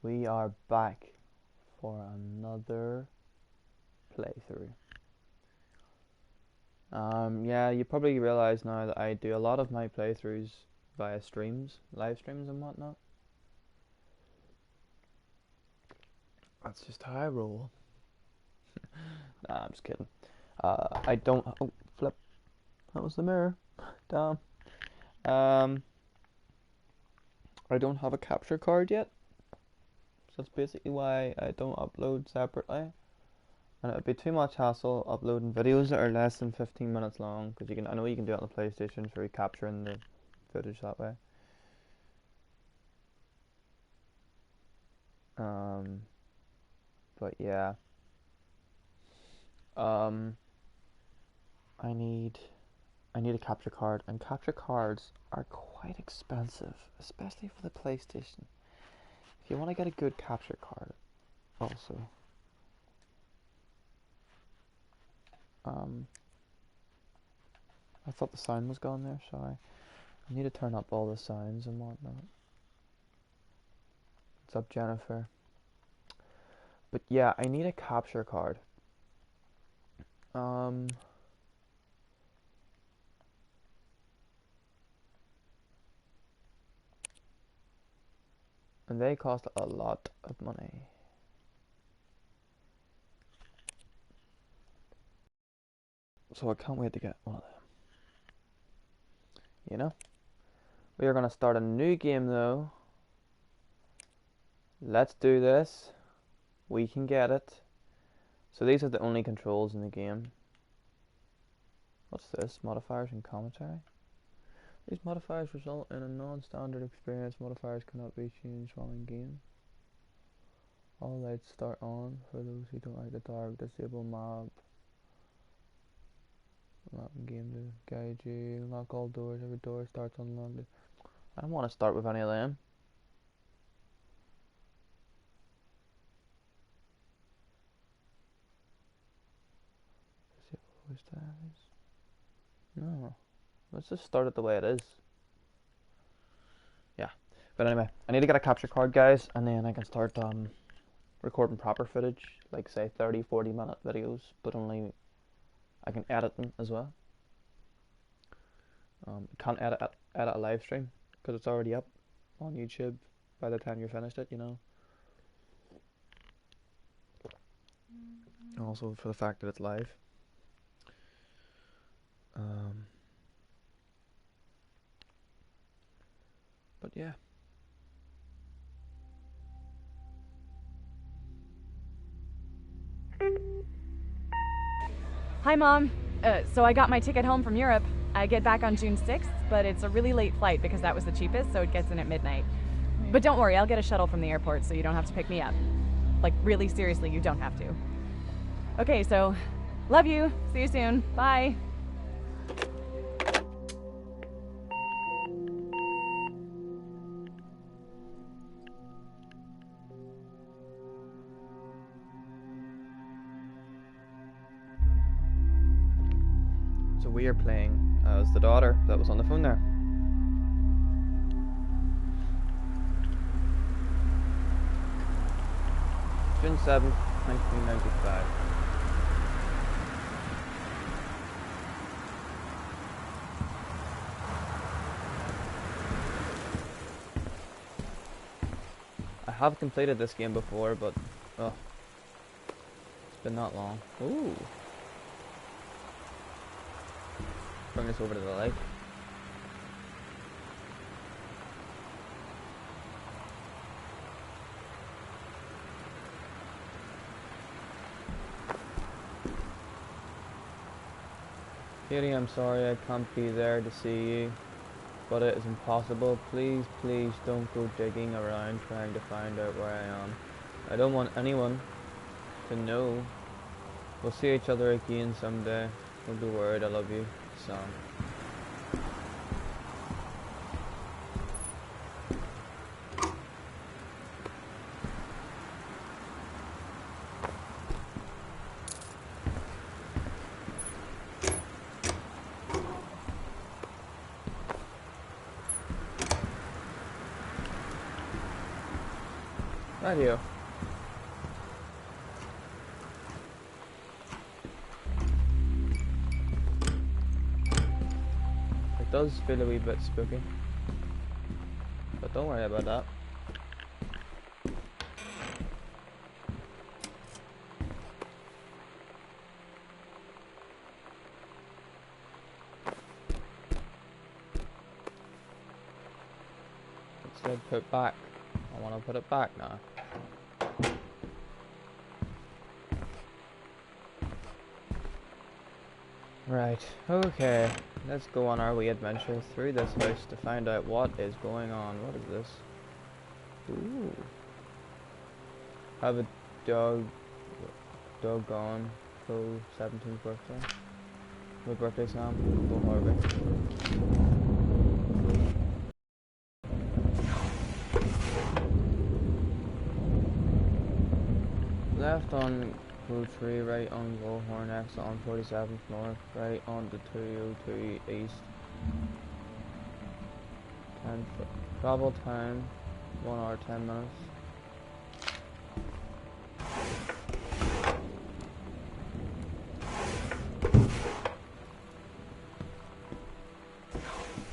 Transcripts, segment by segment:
We are back for another playthrough. Yeah, you probably realize now that I do a lot of my playthroughs via streams, live streams and whatnot. That's just how I roll. Nah, I'm just kidding. I don't. Oh, flip. That was the mirror. Damn. Um, I don't have a capture card yet, so that's basically why I don't upload separately. And it would be too much hassle uploading videos that are less than 15 minutes long, because I know you can do it on the PlayStation for capturing the footage that way. Um, but yeah. Um, I need a capture card, and capture cards are quite expensive, especially for the PlayStation. If you want to get a good capture card, also. Um, I thought the sound was gone there. Sorry. I need to turn up all the sounds and whatnot. What's up, Jennifer? But yeah, I need a capture card. Um, and they cost a lot of money. So I can't wait to get one of them. You know? We are gonna start a new game though. Let's do this. We can get it. So these are the only controls in the game. What's this? Modifiers and commentary? These modifiers result in a non-standard experience. Modifiers cannot be changed while in game. All lights start on for those who don't like the dark. Disable map. Map in game to guide you. Lock all doors. Every door starts unlocked. I don't want to start with any of them. Disable voice dials. No. Let's just start it the way it is. Yeah. But anyway, I need to get a capture card, guys, and then I can start recording proper footage, like say 30-40 minute videos, but only I can edit them as well. Can't edit a live stream because it's already up on YouTube by the time you're finished it, you know. Also for the fact that it's live. But yeah. Hi, Mom. So I got my ticket home from Europe. I get back on June 6th, but it's a really late flight because that was the cheapest, so it gets in at midnight. But don't worry, I'll get a shuttle from the airport so you don't have to pick me up. Like, really seriously, you don't have to. Okay, so, love you. See you soon. Bye. So we are playing as the daughter that was on the phone there. June 7th, 1995. I have completed this game before, but oh, it's been that long. Ooh. Bring us over to the lake. Katie, I'm sorry I can't be there to see you, but it is impossible. Please, please don't go digging around trying to find out where I am. I don't want anyone to know. We'll see each other again someday. Don't be worried, I love you, Sam. Radio. It does feel a wee bit spooky, but don't worry about that. It said put back. I want to put it back now. Right, okay. Let's go on our wee adventure through this house to find out what is going on. What is this? Ooh. Have a doggone full 17th birthday. My birthday, Sam. Go Harvey. Left on Road 3, right on Bullhorn, exit on 47th North, right on the 202 East. Travel time, 1 hour 10 minutes.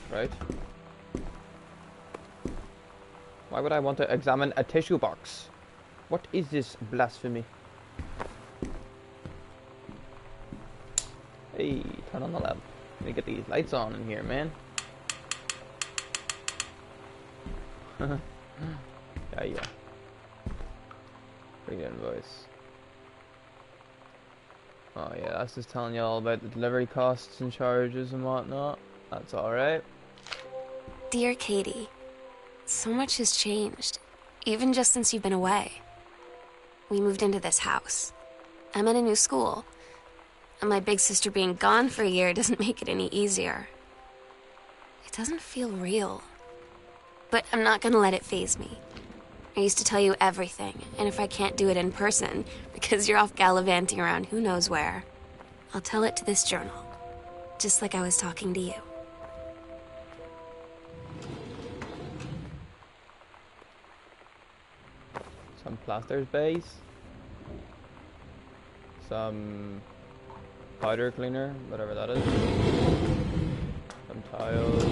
Right. Why would I want to examine a tissue box? What is this blasphemy? Hey, turn on the lamp. Let me get these lights on in here, man. Yeah. Bring the invoice. Oh yeah, that's just telling you all about the delivery costs and charges and whatnot. That's alright. Dear Katie, so much has changed, even just since you've been away. We moved into this house. I'm at a new school. And my big sister being gone for a year doesn't make it any easier. It doesn't feel real. But I'm not gonna let it faze me. I used to tell you everything, and if I can't do it in person, because you're off gallivanting around who knows where, I'll tell it to this journal. Just like I was talking to you. Some plaster's base. Some powder cleaner, whatever that is. Some tiles.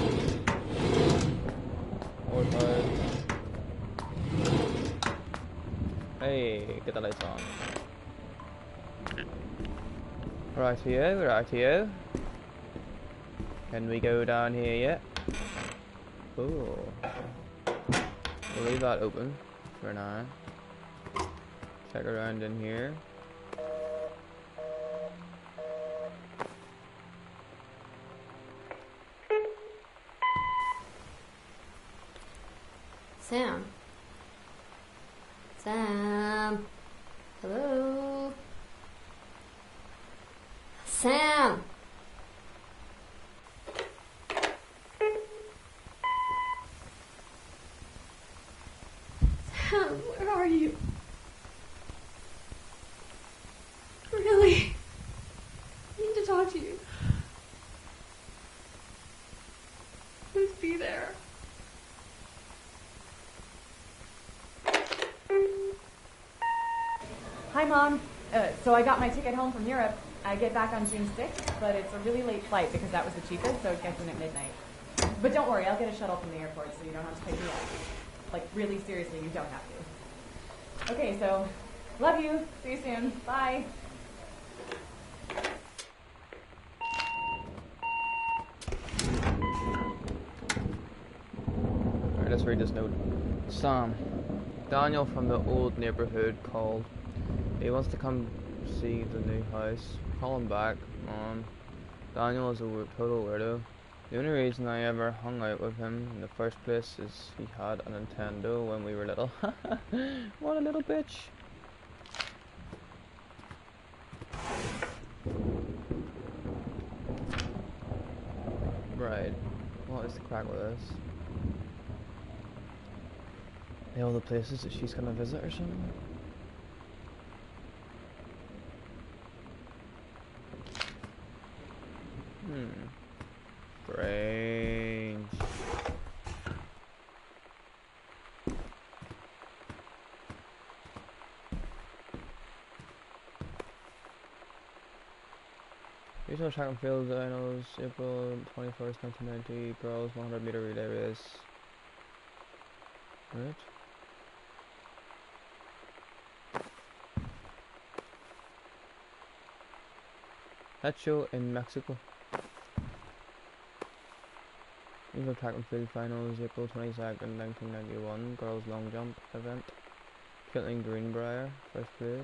More tiles. Hey, get the lights on. Rightio. Can we go down here yet? Ooh. We'll leave that open for now. Check around in here. Sam. Sam. Hello. Sam. Sam, where are you? Really? I need to talk to you. Please be there. Hi, Mom. So I got my ticket home from Europe. I get back on June 6th, but it's a really late flight because that was the cheapest, so it gets in at midnight. But don't worry, I'll get a shuttle from the airport so you don't have to pick me up. Like, really seriously, you don't have to. Okay, so, love you. See you soon. Bye. Alright, let's read this note. Sam. Daniel from the old neighborhood called. He wants to come see the new house. Call him back. Daniel is a total weirdo. The only reason I ever hung out with him in the first place is he had a Nintendo when we were little. What a little bitch. Right. What is the crack with this? All the places that she's gonna visit or something? Strange. Regional track and field finals, April 21st, 1990, girls 100-meter relay race. Right. That show in Mexico. Regional track and field finals, April 22nd, 1991, girls long jump event. Caitlin Greenbrier, first place.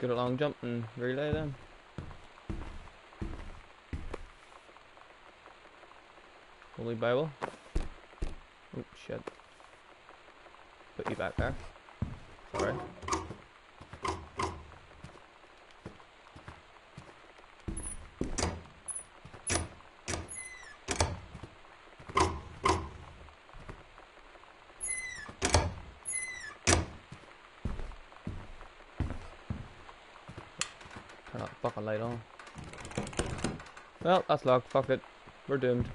Good at long jump and relay then. Holy Bible. Oh shit. Put you back there. Sorry. Turn that fucking light on. Well, that's locked. Fuck it. We're doomed.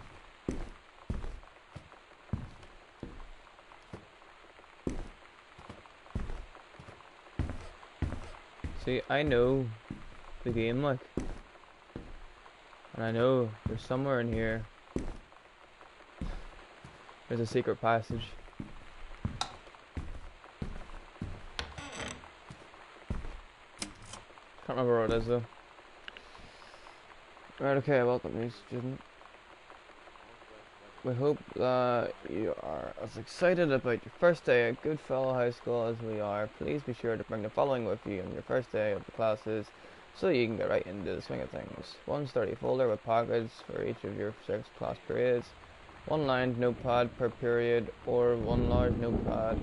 See, I know the game, like, and I know there's somewhere in here there's a secret passage. Can't remember what it is though. Right, okay, welcome new student. We hope that you are as excited about your first day at Goodfellow High School as we are. Please be sure to bring the following with you on your first day of the classes so you can get right into the swing of things. One sturdy folder with pockets for each of your 6 class periods, one lined notepad per period, or one large notepad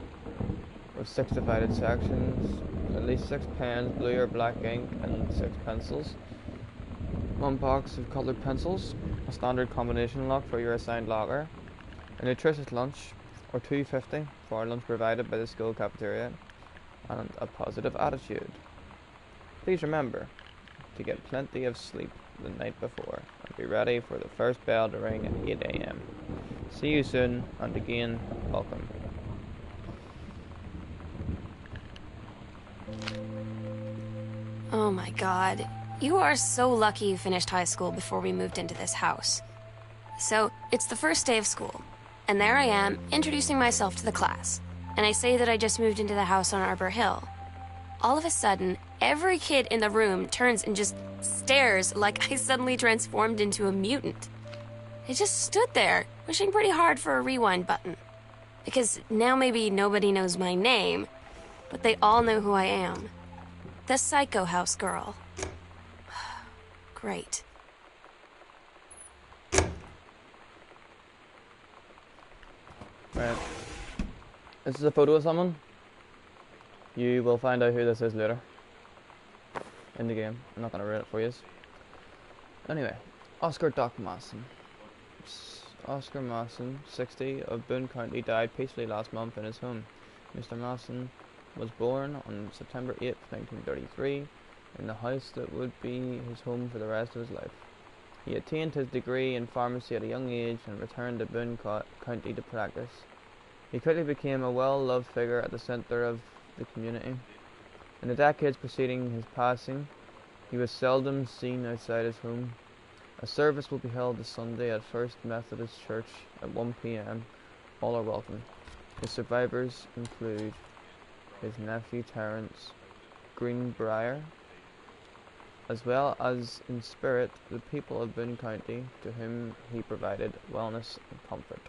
with 6 divided sections, at least 6 pens, blue or black ink, and 6 pencils. One box of coloured pencils, a standard combination lock for your assigned locker, a nutritious lunch, or $2.50 for lunch provided by the school cafeteria, and a positive attitude. Please remember to get plenty of sleep the night before and be ready for the first bell to ring at 8 AM. See you soon, and again, welcome. Oh my god. You are so lucky you finished high school before we moved into this house. So, it's the first day of school, and there I am, introducing myself to the class. And I say that I just moved into the house on Arbor Hill. All of a sudden, every kid in the room turns and just stares like I suddenly transformed into a mutant. I just stood there, wishing pretty hard for a rewind button. Because now maybe nobody knows my name, but they all know who I am. The Psycho House girl. Great. Right. This is a photo of someone. You will find out who this is later in the game. I'm not going to read it for you. Anyway, Oscar Doc Masson. Oscar Masson, 60, of Boone County, died peacefully last month in his home. Mr. Masson was born on September 8th, 1933, in the house that would be his home for the rest of his life. He attained his degree in pharmacy at a young age and returned to Boone County to practice. He quickly became a well-loved figure at the centre of the community. In the decades preceding his passing, he was seldom seen outside his home. A service will be held this Sunday at First Methodist Church at 1 PM. All are welcome. His survivors include his nephew Terence Greenbrier, as well as in spirit the people of Boone County, to whom he provided wellness and comfort.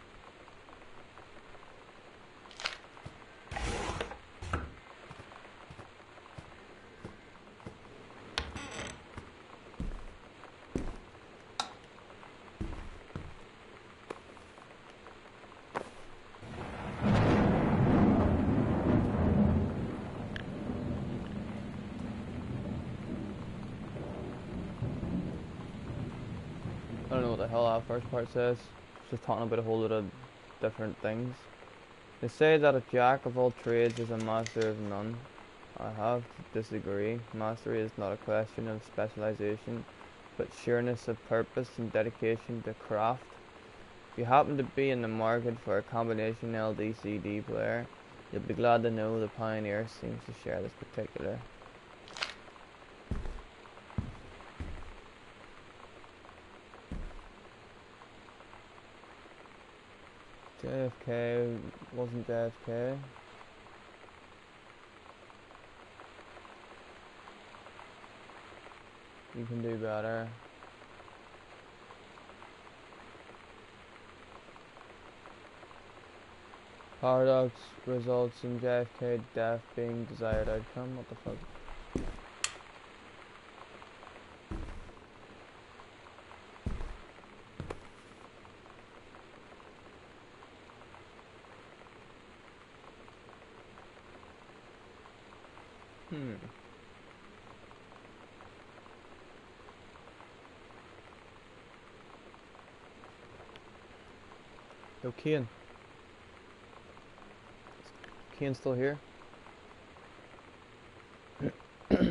I don't know what the hell that first part says. It's just talking about a whole lot of different things. They say that a jack of all trades is a master of none. I have to disagree. Mastery is not a question of specialization, but sureness of purpose and dedication to craft. If you happen to be in the market for a combination LD-CD player, you'll be glad to know the Pioneer seems to share this particular. JFK wasn't JFK. You can do better. Paradox results in JFK death being desired outcome. What the fuck? Yo, Kian. Kian still here? Put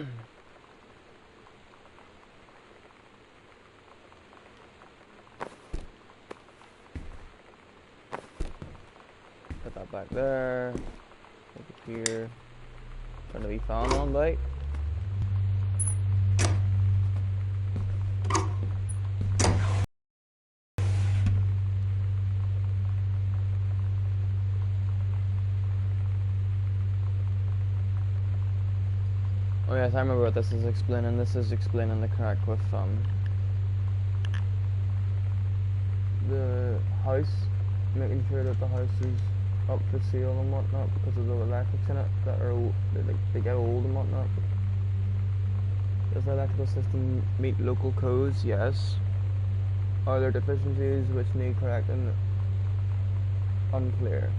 that back there. Over here. Trying to be found on bite. Oh yes, I remember what this is explaining. This is explaining the crack with the house, making sure that the house is up for sale and whatnot because of the electrics in it that are old, they get old and whatnot. Does the electrical system meet local codes? Yes. Are there deficiencies which need correcting? Unclear.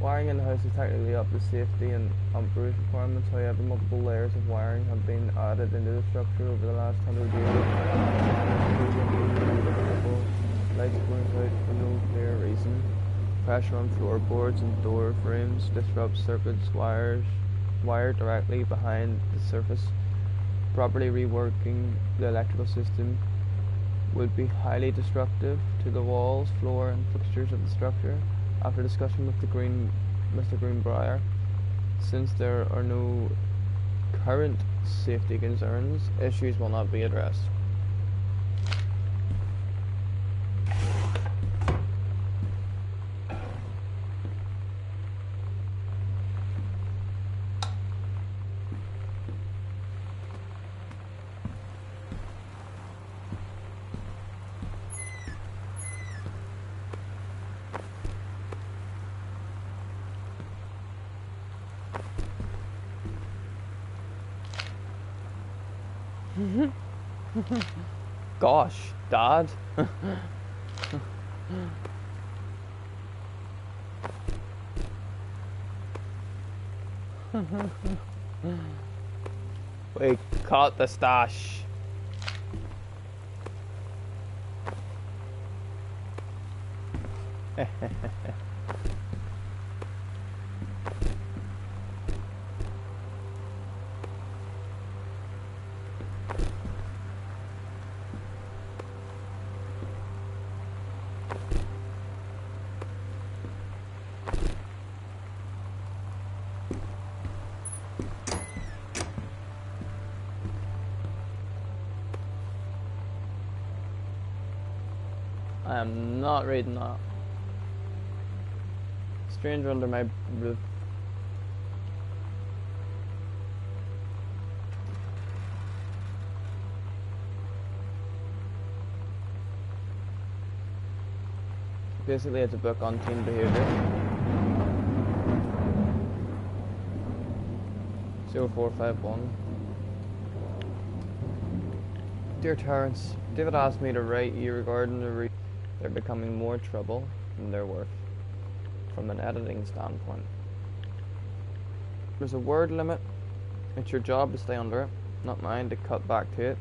Wiring in the house is technically up to safety and amperage requirements, however multiple layers of wiring have been added into the structure over the last 100 years. Lights going out for no clear reason. Pressure on floorboards and door frames disrupts circuits wired directly behind the surface. Properly reworking the electrical system would be highly destructive to the walls, floor and fixtures of the structure. After discussion with Mr. Greenbrier, since there are no current safety concerns, issues will not be addressed. Gosh, Dad. We caught the stash. I am not reading that. Stranger under my roof. Basically, it's a book on teen behavior. 0451. Dear Terrence, David asked me to write you regarding they're becoming more trouble than they're worth from an editing standpoint. There's a word limit. It's your job to stay under it, not mine to cut back to it.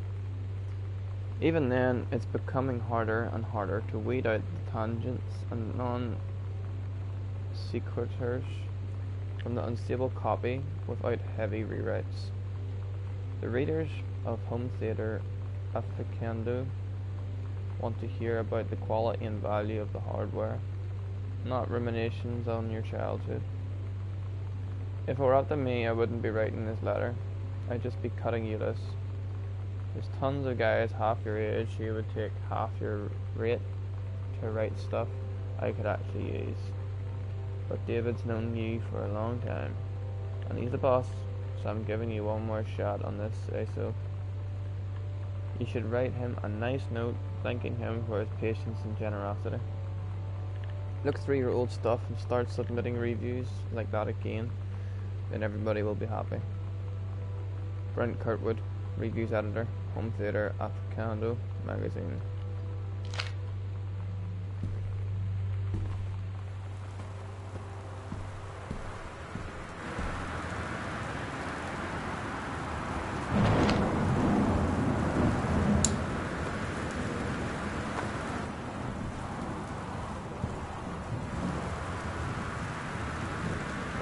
Even then, it's becoming harder and harder to weed out the tangents and non-sequiturs from the unstable copy without heavy rewrites. The readers of home theatre aficionado want to hear about the quality and value of the hardware, not ruminations on your childhood. If it were up to me, I wouldn't be writing this letter. I'd just be cutting you loose. There's tons of guys half your age who would take half your rate to write stuff I could actually use. But David's known you for a long time, and he's the boss, so I'm giving you one more shot on this, say so. You should write him a nice note thanking him for his patience and generosity. Look through your old stuff and start submitting reviews like that again, then everybody will be happy. Brent Kirkwood, Reviews Editor, Home Theater, Africando Magazine.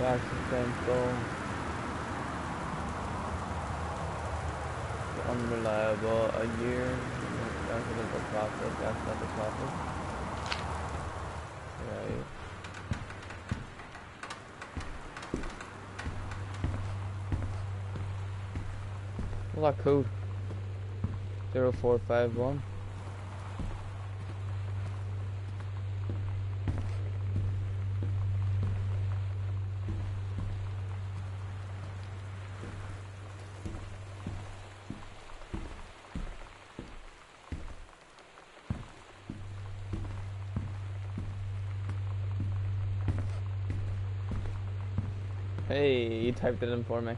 Accidental, unreliable, a year, accidental profit, right. What's that code? 0451. Hey, you typed it in for me.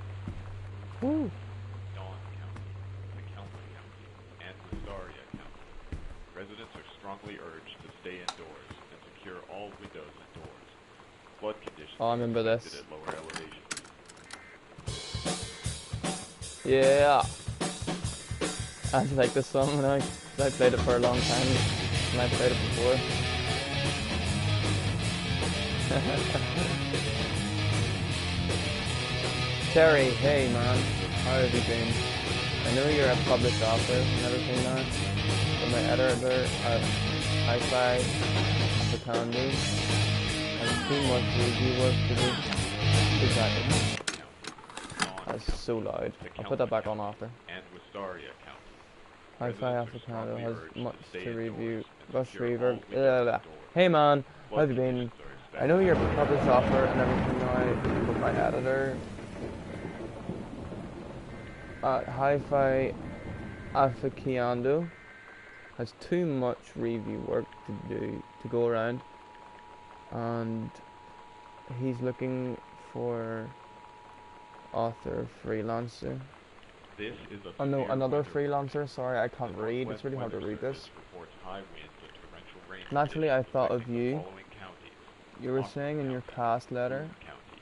Woo! Dawn County, McHenry County, and Wistaria County. Residents are strongly urged to stay indoors and secure all windows and doors. Flood conditions I remember are this. expected at lower elevations. Yeah! I like this song now, 'cause I played it for a long time, and I played it before. Terry, hey man, how have you been? I know you're a published author and everything now, but my editor at Hi-Fi Africando has too much review work to do. Exactly. That's so loud. I'll put that back on after. And Wistaria County. Hi-Fi Residents are Africano strongly has urged to much stay to review. indoors and Rush secure all Reaver. windows and doors. Hey man, how Flood have you been? conditions are expected. I know you're a published author and everything now, but my editor at Hi-Fi Aficionado has too much review work to go around, and he's looking for author freelancer. This is a Oh no, severe another weather warning. freelancer. Sorry, I can't The read. Northwest It's really hard to Weather read this. Service reports high winds and torrential rain Naturally, I conditions thought of affecting the you. following counties: You were Austin saying in your County, cast letter Boone County,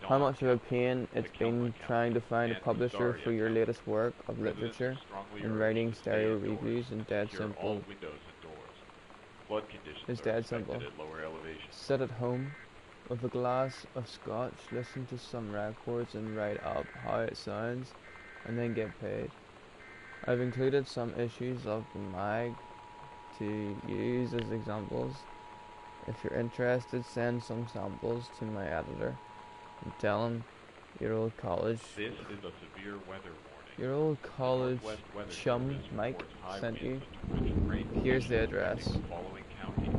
how Dawn much of a County, pain it's been McHenry trying to County, find a and publisher Wistaria for your County. latest work of Residents are literature strongly and urged writing to stay stereo indoors reviews and and Dead secure all Simple. windows and doors. Flood conditions It's are dead expected simple. at lower elevations. Sit at home with a glass of scotch, listen to some records and write up how it sounds, and then get paid. I've included some issues of the mag to use as examples. If you're interested, send some samples to my editor and tell him your old college This is a severe weather warning. your old The college Northwest Weather chum Service Mike reports high sent you. winds and torrential rain Here's the conditions address. affecting the following counties: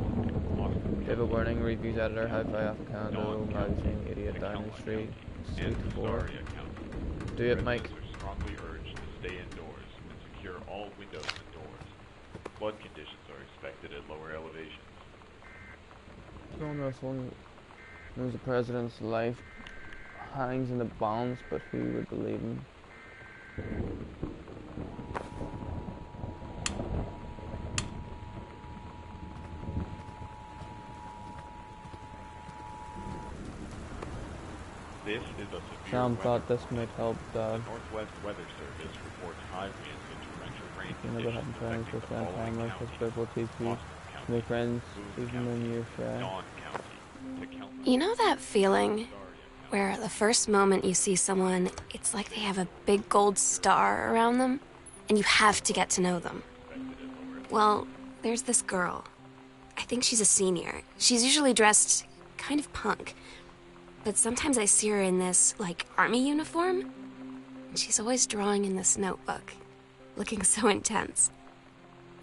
Austin David County, Warning, Reviews Editor, Hi-Fi Dawn Africano, County, Magazine, 88 Downing McHenry Street, County, and Suite 4. Wistaria County. Do it, Mike. Residents are strongly urged to stay indoors and secure all windows and doors. Flood conditions are expected at lower elevations. John Russell knows the president's life hangs in the balance, but who would believe him? This is a severe Sam weather thought this warning. might help The Dad. Northwest Weather Service reports high winds and torrential rain You never having conditions friends affecting with the friend following family, counties: hospitable TP, Austin County, make friends, Boone even when County, you're shy. Dawn County, Tecumseh You know that feeling County, Wistaria where the first moment you see someone, it's like they have a big gold star around them, and you have to get to know them? County, affected at lower Well, There's this girl. I think she's a senior. She's usually dressed kind of punk. But sometimes I see her in this, like, army uniform. And she's always drawing in this notebook, looking so intense.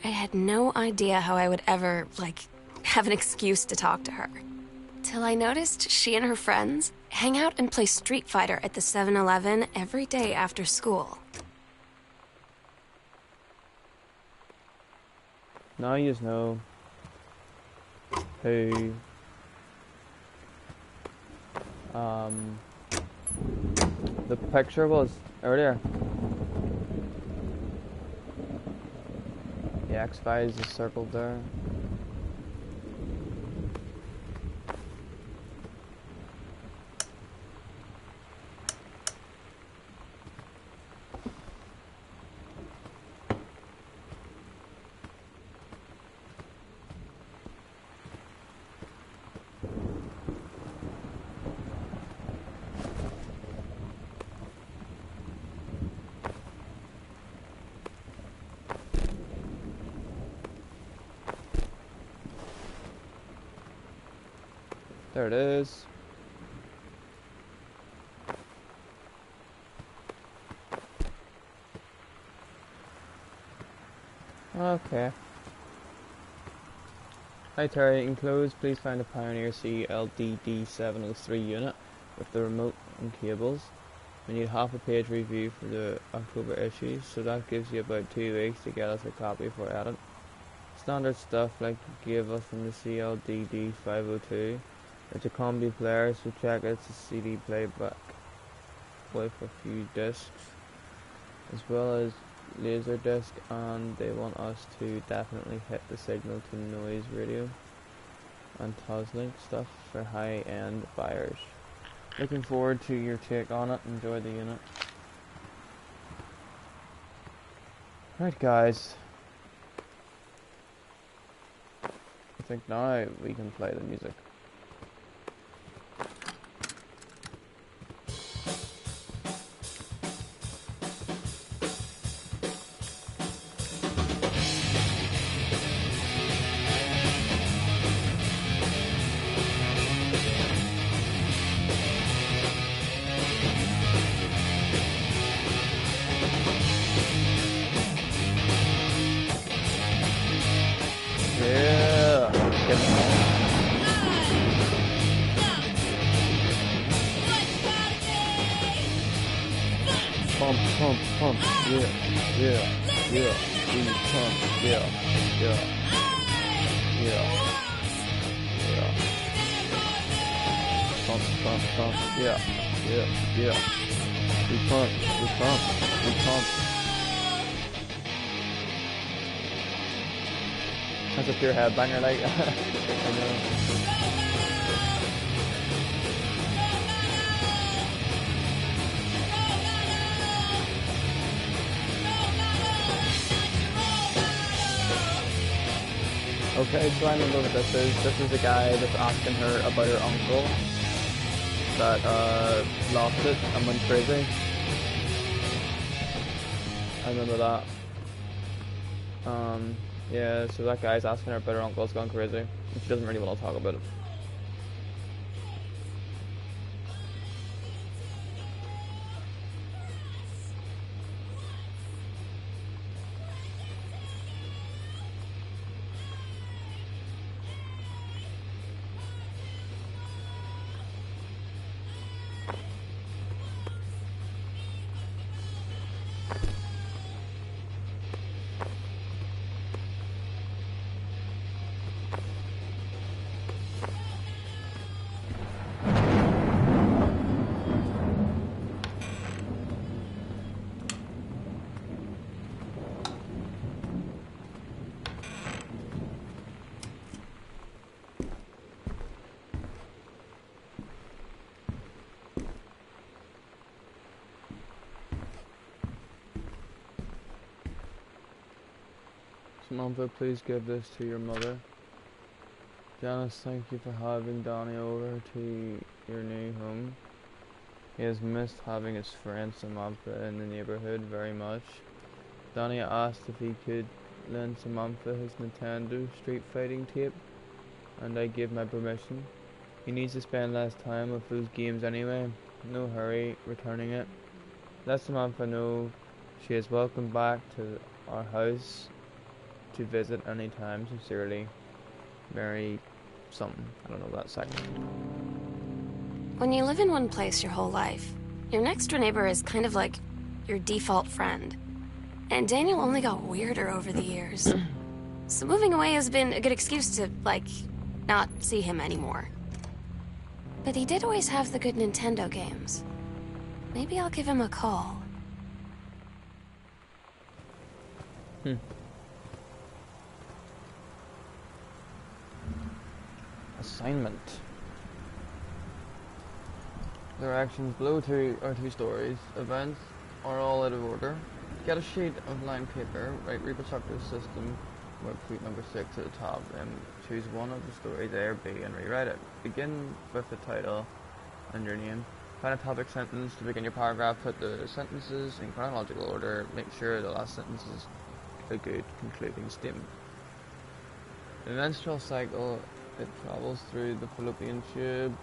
I had no idea how I would ever, like, have an excuse to talk to her. Till I noticed she and her friends hang out and play Street Fighter at the 7-Eleven every day after school. Now you just know who the picture was earlier. The X-Files is circled there. There it is. Okay. Hi Terry, enclosed please find a Pioneer CLDD703 unit with the remote and cables. We need half a page review for the October issue, so that gives you about 2 weeks to get us a copy for edit. Standard stuff like you gave us from the CLDD502. It's a combi player, so check it's a CD playback with a few discs, as well as laser disc, and they want us to definitely hit the signal to noise radio and Toslink stuff for high-end buyers. Looking forward to your take on it. Enjoy the unit. Right guys, I think now we can play the music. Pump, pump, pump, yeah, yeah, yeah, we pump, yeah, yeah, yeah, yeah. Pump, pump, pump, yeah, yeah, yeah. We pump, we pump, we pump. That's a pure headbanger, like, I know. Okay, so I remember what this is. This is a guy that's asking her about her uncle that lost it and went crazy. I remember that. Yeah, so that guy's asking her about her uncle's gone crazy, and she doesn't really want to talk about it. Samantha, please give this to your mother. Janice, thank you for having Donnie over to your new home. He has missed having his friend Samantha in the neighborhood very much. Donnie asked if he could lend Samantha his Nintendo Street Fighting tape, and I gave my permission. He needs to spend less time with those games anyway. No hurry returning it. Let Samantha know she is welcome back to our house to visit anytime. Sincerely, Mary something. I don't know that section. When you live in one place your whole life, your next door neighbor is kind of like your default friend. And Daniel only got weirder over the years. So moving away has been a good excuse to, like, not see him anymore. But he did always have the good Nintendo games. Maybe I'll give him a call. Assignment. Their actions below are two stories. Events are all out of order. Get a sheet of lined paper, write reproductive system, worksheet number 6 at the top, then choose one of the stories A or B and rewrite it. Begin with the title and your name. Find a topic sentence to begin your paragraph, put the sentences in chronological order, make sure the last sentence is a good concluding statement. The menstrual cycle, it travels through the fallopian tube.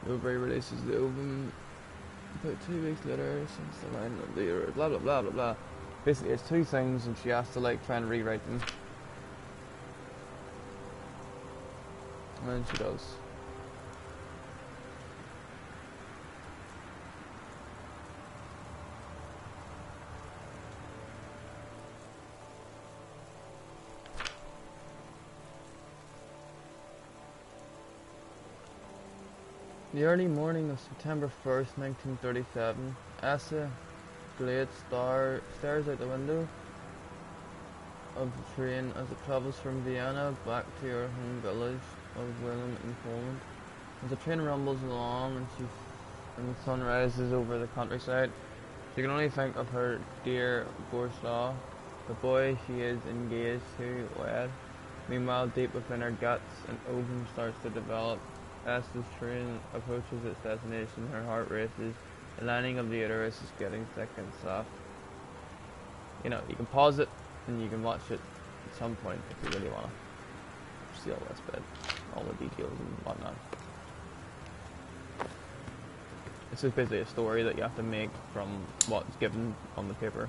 The ovary releases the ovum about 2 weeks later since the line of the uterus, blah blah blah blah blah. Basically it's two things and she has to like try and rewrite them. And then she does. The early morning of September 1st, 1937, Asa Glade stares out the window of the train as it travels from Vienna back to her home village of Willem in Poland. As the train rumbles along and the sun rises over the countryside, she can only think of her dear Borzslau, the boy she is engaged to wed. Meanwhile, deep within her guts, an ovum starts to develop. As this train approaches its destination, her heart races. The lining of the uterus is getting thick and soft. You know, you can pause it and you can watch it at some point if you really want to see all this bit, all the details and whatnot. This is basically a story that you have to make from what's given on the paper.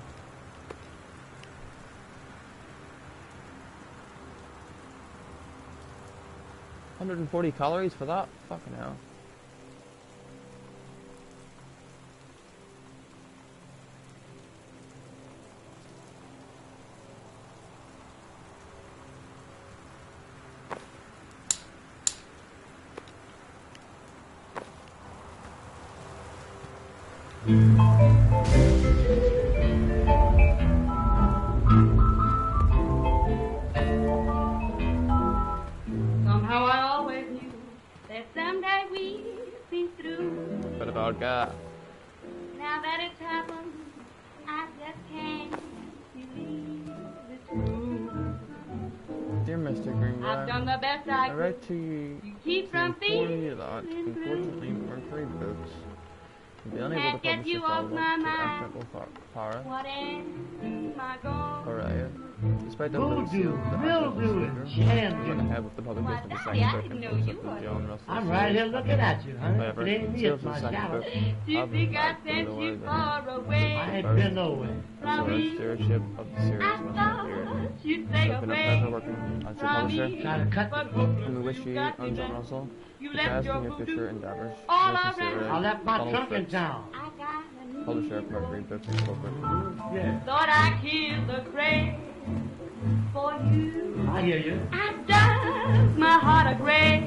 $140 calories for that? Fucking hell. Somehow I always knew that someday we'd see through. Bit about God. Now that it's happened, I just can't believe it's true. Dear Mr. Greenbrier, I've done the best I I could write to you to keep to from inform you feeling that, blue. unfortunately, Mercury Books will be unable to Can't get publish you this off album my for mind. Echo Para. What am I going? Pariah. Despite the Voodoo, unsealed mildew, and we Shandy. went ahead with the publication of the Why, second Daddy, I book and didn't know closed you up with were. John Russell. I'm right here looking at you, honey. However, It ain't me, sales it's of the my second shadow. book Do you have think I been sent lower you than far I away? ain't been nowhere. as the stewardship of the series I must thought appear. you'd say It's been a away pleasure working as your from publisher. me. Trying to cut But the hopeless And we wish you got me and John back. Russell You the left best your in your future voodoo endeavors. all Most around. sincerely, I left my Donald trunk in Fritz, town. I got a new publisher of Mercury Books Incorporated. Yeah, Thought I killed the grave for you. I hear you. I dug my heart a grave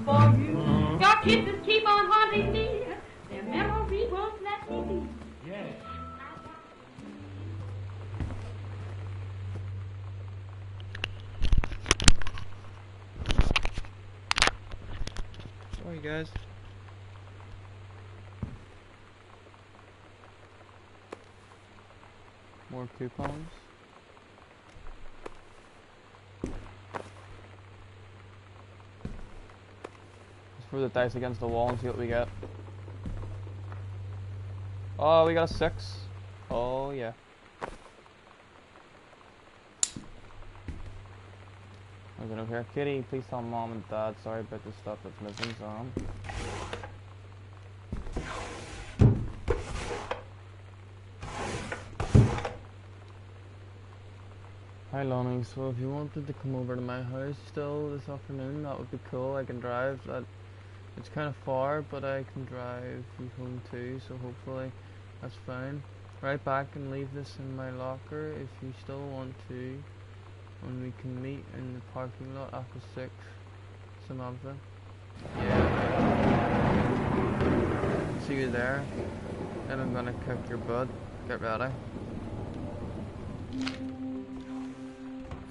for you. Uh-huh. Your kisses keep on haunting me. Their memory won't let me be. Yeah. Sorry guys. More coupons. Let's throw the dice against the wall and see what we get. Oh, we got a 6. Oh yeah. There's a note here. Kitty, please tell Mom and Dad sorry about the stuff that's missing, Sam. Hi Lonnie, so if you wanted to come over to my house still this afternoon, that would be cool. I can drive. It's kind of far, but I can drive you home too, so hopefully that's fine. Right back and leave this in my locker if you still want to, and we can meet in the parking lot after 6, Samantha. Yeah. See you there. Then I'm gonna kick your butt. Get ready.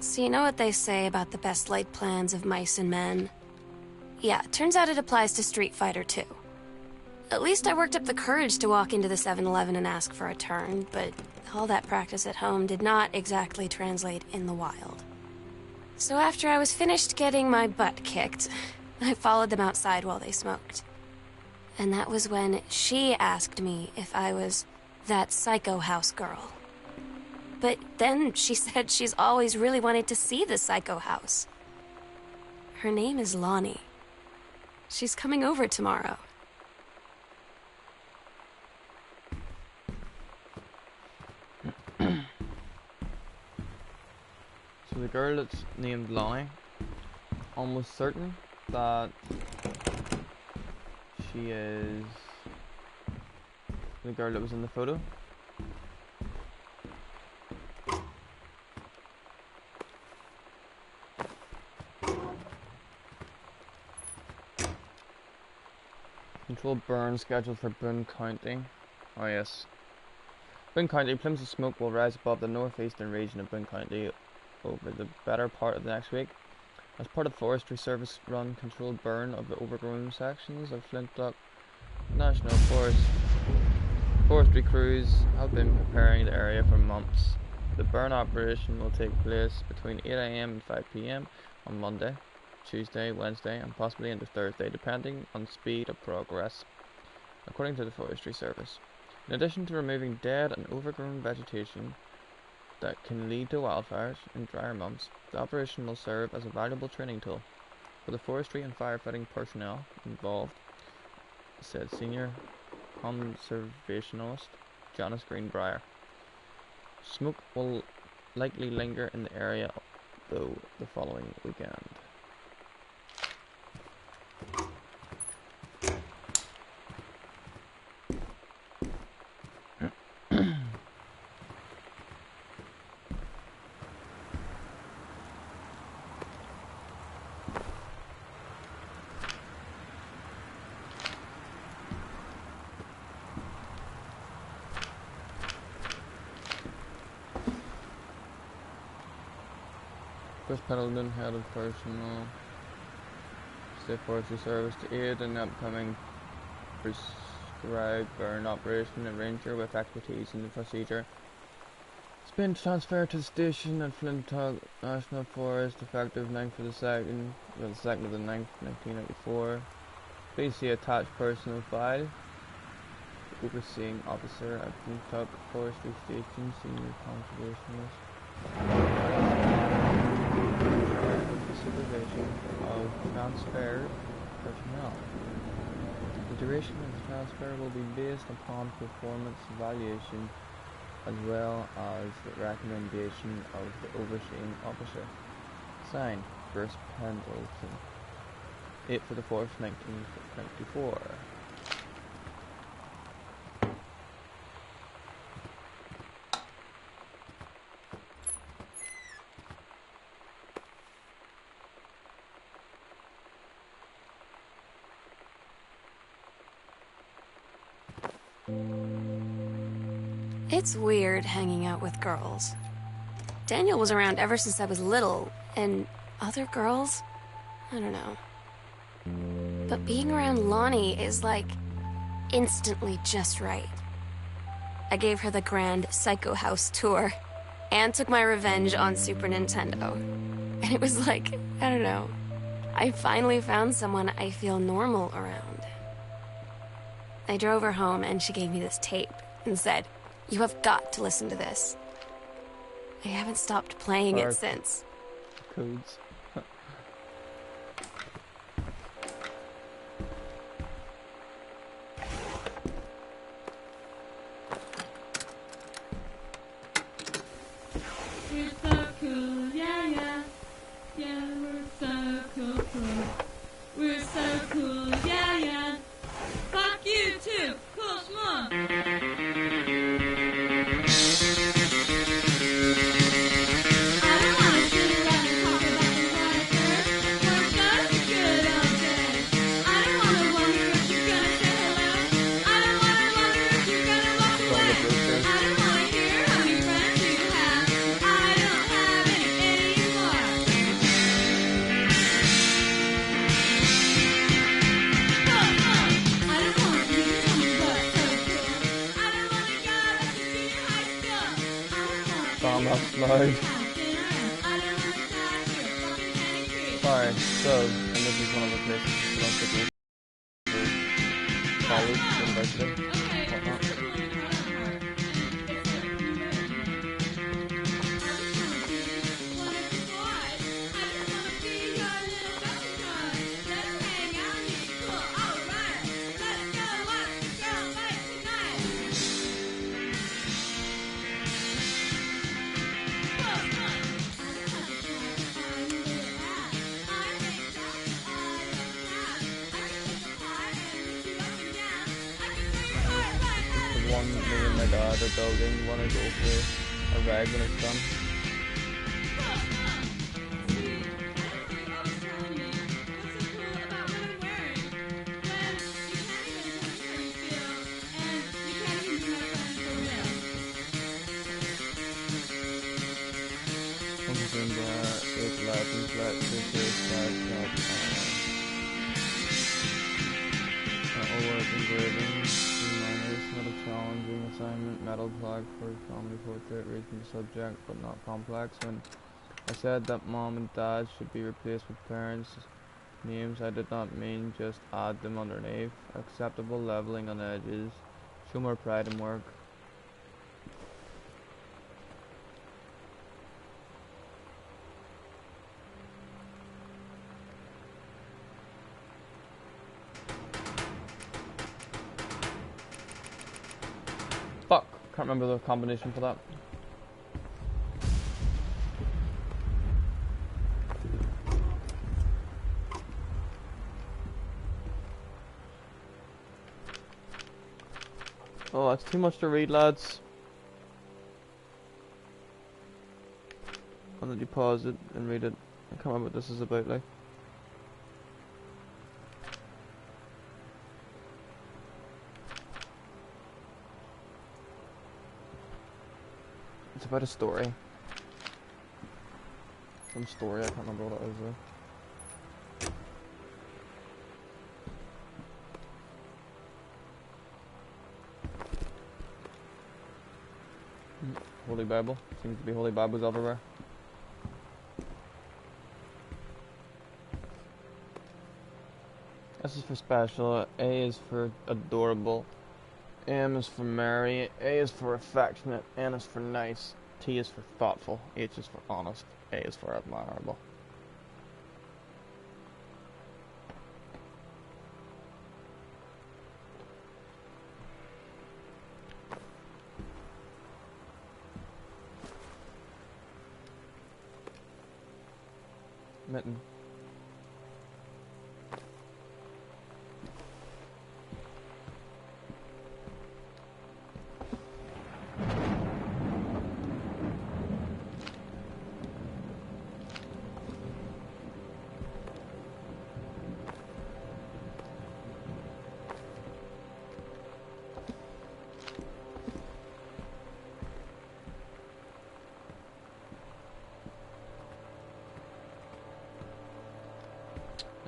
So you know what they say about the best laid plans of mice and men? Yeah, turns out it applies to Street Fighter too. At least I worked up the courage to walk into the 7-Eleven and ask for a turn, but all that practice at home did not exactly translate in the wild. So after I was finished getting my butt kicked, I followed them outside while they smoked. And that was when she asked me if I was that psycho house girl. But then she said she's always really wanted to see the psycho house. Her name is Lonnie. She's coming over tomorrow. So the girl that's named Lonnie, almost certain that she is the girl that was in the photo. Controlled burn scheduled for Boone County. Oh yes. Boone County, plumes of smoke will rise above the northeastern region of Boone County over the better part of the next week. As part of Forestry Service run controlled burn of the overgrown sections of Flintlock National Forest. Forestry crews have been preparing the area for months. The burn operation will take place between 8 AM and 5 PM on Monday, Tuesday, Wednesday, and possibly into Thursday, depending on speed of progress, according to the Forestry Service. In addition to removing dead and overgrown vegetation that can lead to wildfires in drier months, the operation will serve as a valuable training tool for the forestry and firefighting personnel involved, said senior conservationist Janice Greenbrier. Smoke will likely linger in the area, though, the following weekend. Chris Pendleton, head of personnel, State Forestry Service, to aid in the upcoming prescribed burn operation, a ranger with expertise in the procedure. It's been transferred to the station at Flintlock National Forest, effective 9th of the 2nd, well, the 2nd of the 9th, 1994. Please see attached personal file. Overseeing officer at Flintlock Forestry Station, senior conservationist. Supervision of transferred personnel. The duration of the transfer will be based upon performance evaluation as well as the recommendation of the overseeing officer. Signed, Bruce Pendleton. 8 for the 4th, 1994. It's weird hanging out with girls. Daniel was around ever since I was little, and other girls? I don't know. But being around Lonnie is like instantly just right. I gave her the grand Psycho House tour and took my revenge on Super Nintendo. And it was like, I don't know, I finally found someone I feel normal around. I drove her home and she gave me this tape and said, "You have got to listen to this." I haven't stopped playing it since. Codes. We're so cool, yeah, yeah. Yeah, we're so cool, cool. We're so cool, yeah, yeah. Fuck you too, cool schmuck. I don't wanna sit around and talk about the water. We're such a good old day. I don't wanna wonder if you're gonna say hello. I don't wanna wonder if you're gonna walk away. I don't wanna hear how many friends you have. I don't have any anymore. I don't want you to tell me what's so cool. I don't wanna go back to junior high school. I don't wanna Damn, that's have loud. dinner. I don't wanna die for a fucking penny tree. Sorry, so, and this is one of the places that I'm thinking for college, university, whatnot. The one me and my dad are building, wanna go for a rag when it's done. Something that is Latin, flat, metal work, engraving, minors, not a challenging assignment, metal plug for family portrait, reasonable subject, but not complex. When I said that mom and dad should be replaced with parents' names, I did not mean just add them underneath. Acceptable leveling on edges, show more pride in work. Fuck, can't remember the combination for that. Oh, that's too much to read, lads. Why don't you pause it and read it? I can't remember what this is about, like. It's about a story. Some story, I can't remember what it is though. Holy Bible. Seems to be Holy Bibles everywhere. S is for special, A is for adorable, M is for merry, A is for affectionate, N is for nice, T is for thoughtful, H is for honest, A is for admirable. Mitten.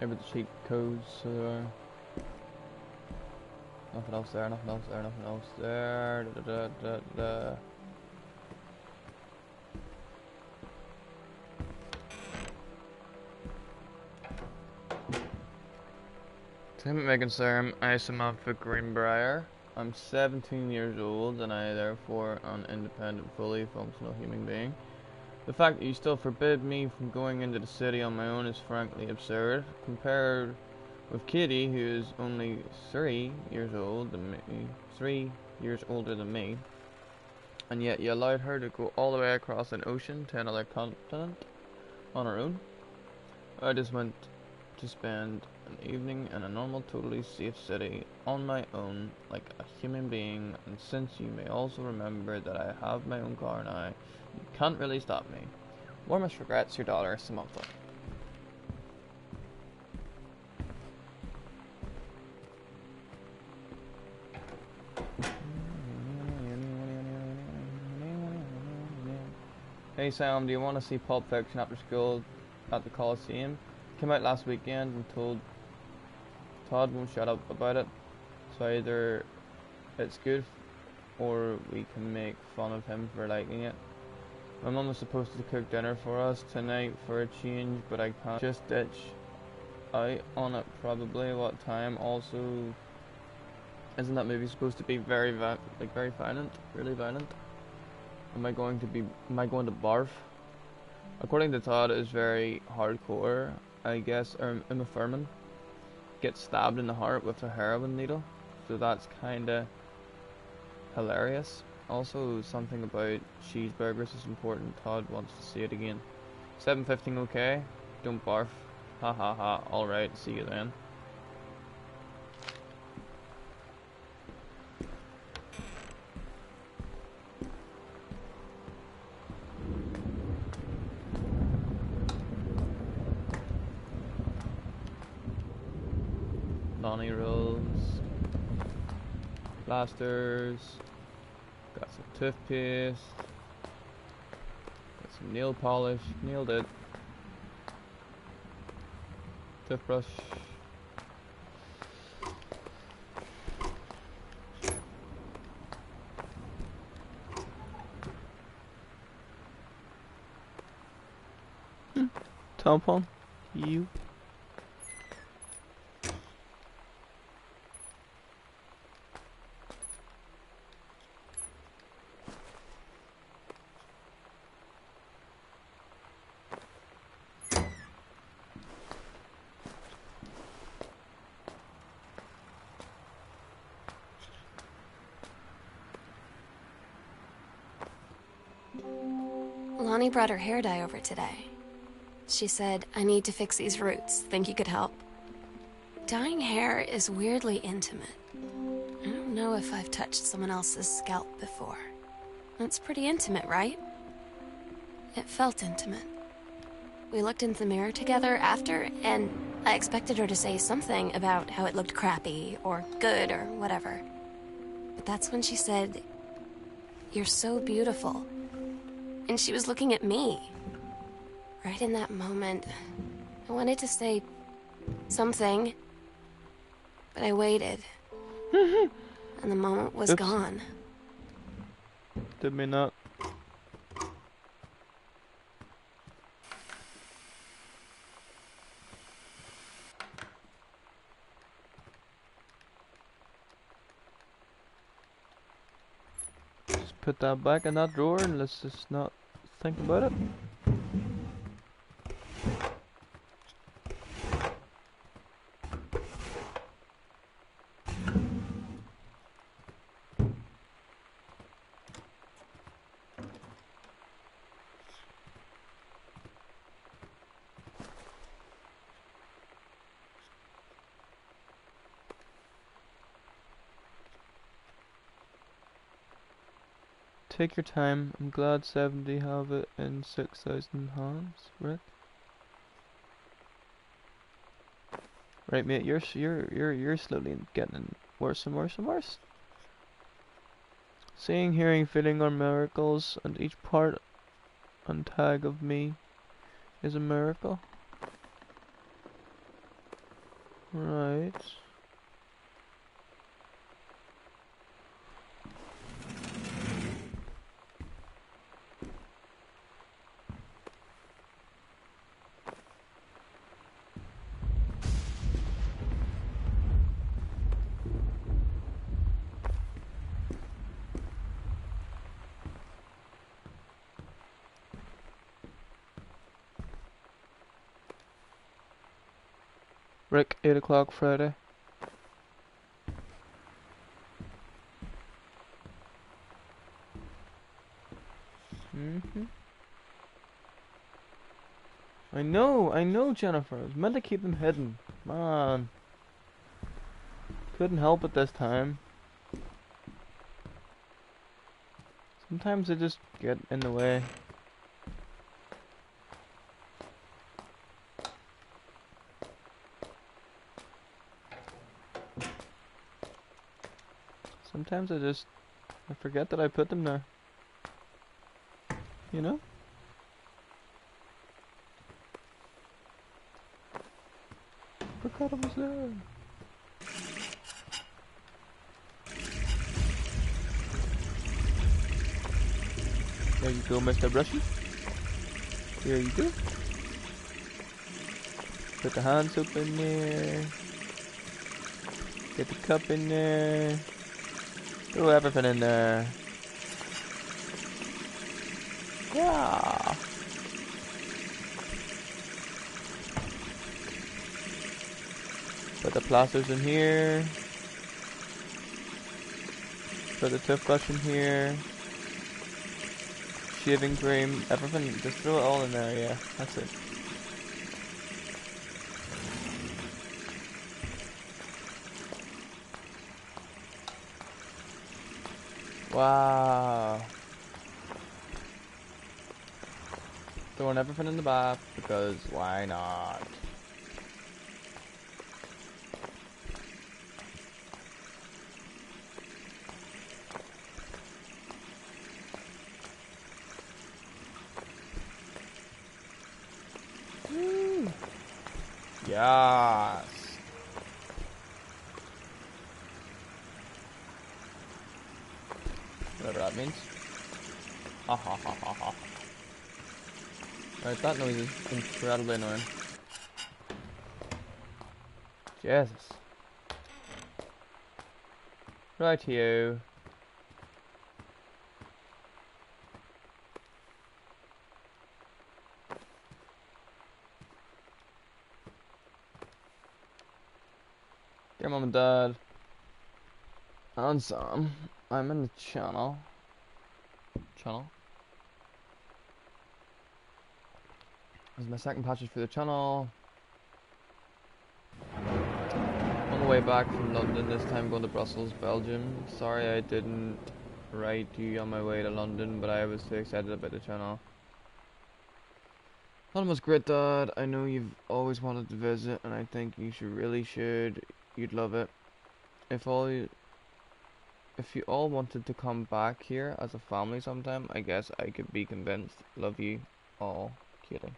Maybe the cheat codes are nothing else there, nothing else there, nothing else there. Da, da, da, da, da. Tim Megan Serum, Isomorphic Greenbrier. I'm 17 years old and I therefore an independent, fully functional human being. The fact that you still forbid me from going into the city on my own is frankly absurd. Compared with Kitty, who is only 3 years old than me, 3 years older than me, and yet you allowed her to go all the way across an ocean to another continent on her own. I just went to spend an evening in a normal, totally safe city on my own, like a human being, and since you may also remember that I have my own car now, you can't really stop me. Warmest regrets, your daughter, Samantha. Hey Sam, do you want to see Pulp Fiction after school at the Coliseum? Came out last weekend and Todd won't shut up about it. So either it's good or we can make fun of him for liking it. My mum was supposed to cook dinner for us tonight for a change, but I can't just ditch out on it probably. What time? Also, isn't that movie supposed to be very violent? Really violent? Am I going to barf? According to Todd, it's very hardcore. I guess Uma Thurman gets stabbed in the heart with a heroin needle, so that's kinda hilarious. Also, something about cheeseburgers is important. Todd wants to see it again. 7:15, okay? Don't barf. Ha ha ha. Alright, see you then. Lonnie rolls, plasters, got some toothpaste, got some nail polish, nailed it, toothbrush, tampon, you. Lonnie brought her hair dye over today. She said, I need to fix these roots. Think you could help? Dyeing hair is weirdly intimate. I don't know if I've touched someone else's scalp before. That's pretty intimate, right? It felt intimate. We looked in the mirror together after, and I expected her to say something about how it looked crappy or good or whatever. But that's when she said, "You're so beautiful." And she was looking at me. Right in that moment, I wanted to say something, but I waited. And the moment was Oops. gone. Did me not. Just put that back in that drawer and let's just not think about it. Take your time. I'm glad 70 have it in 6,000 hands, Rick. Right, mate. You're slowly getting worse and worse and worse. Seeing, hearing, feeling are miracles, and each part and tag of me is a miracle. Right. Rick, 8 o'clock Friday. I know, Jennifer. I was meant to keep them hidden. Man. Couldn't help it this time. Sometimes they just get in the way. Sometimes I forget that I put them there. You know? Forgot it was there. There you go, Mr. Brushy. There you go. Put the hand soap in there. Get the cup in there. Throw everything in there. Yeah. Put the plasters in here. Put the toothbrush in here. Shaving cream, everything, just throw it all in there, yeah, that's it. Wow. Throwing everything in the bath, because why not? Woo. Yes. Whatever that means. Ha ha ha ha ha. Right, that noise is incredibly annoying. Jesus. Right, you. Dear Mom and Dad, and Sam, I'm in the channel. This is my second passage for the channel. On the way back from London, this time going to Brussels, Belgium. Sorry I didn't write to you on my way to London, but I was too excited about the channel. London was great, Dad. I know you've always wanted to visit, and I think you really should. You'd love it. If you all wanted to come back here as a family sometime, I guess I could be convinced. Love you all, Katie.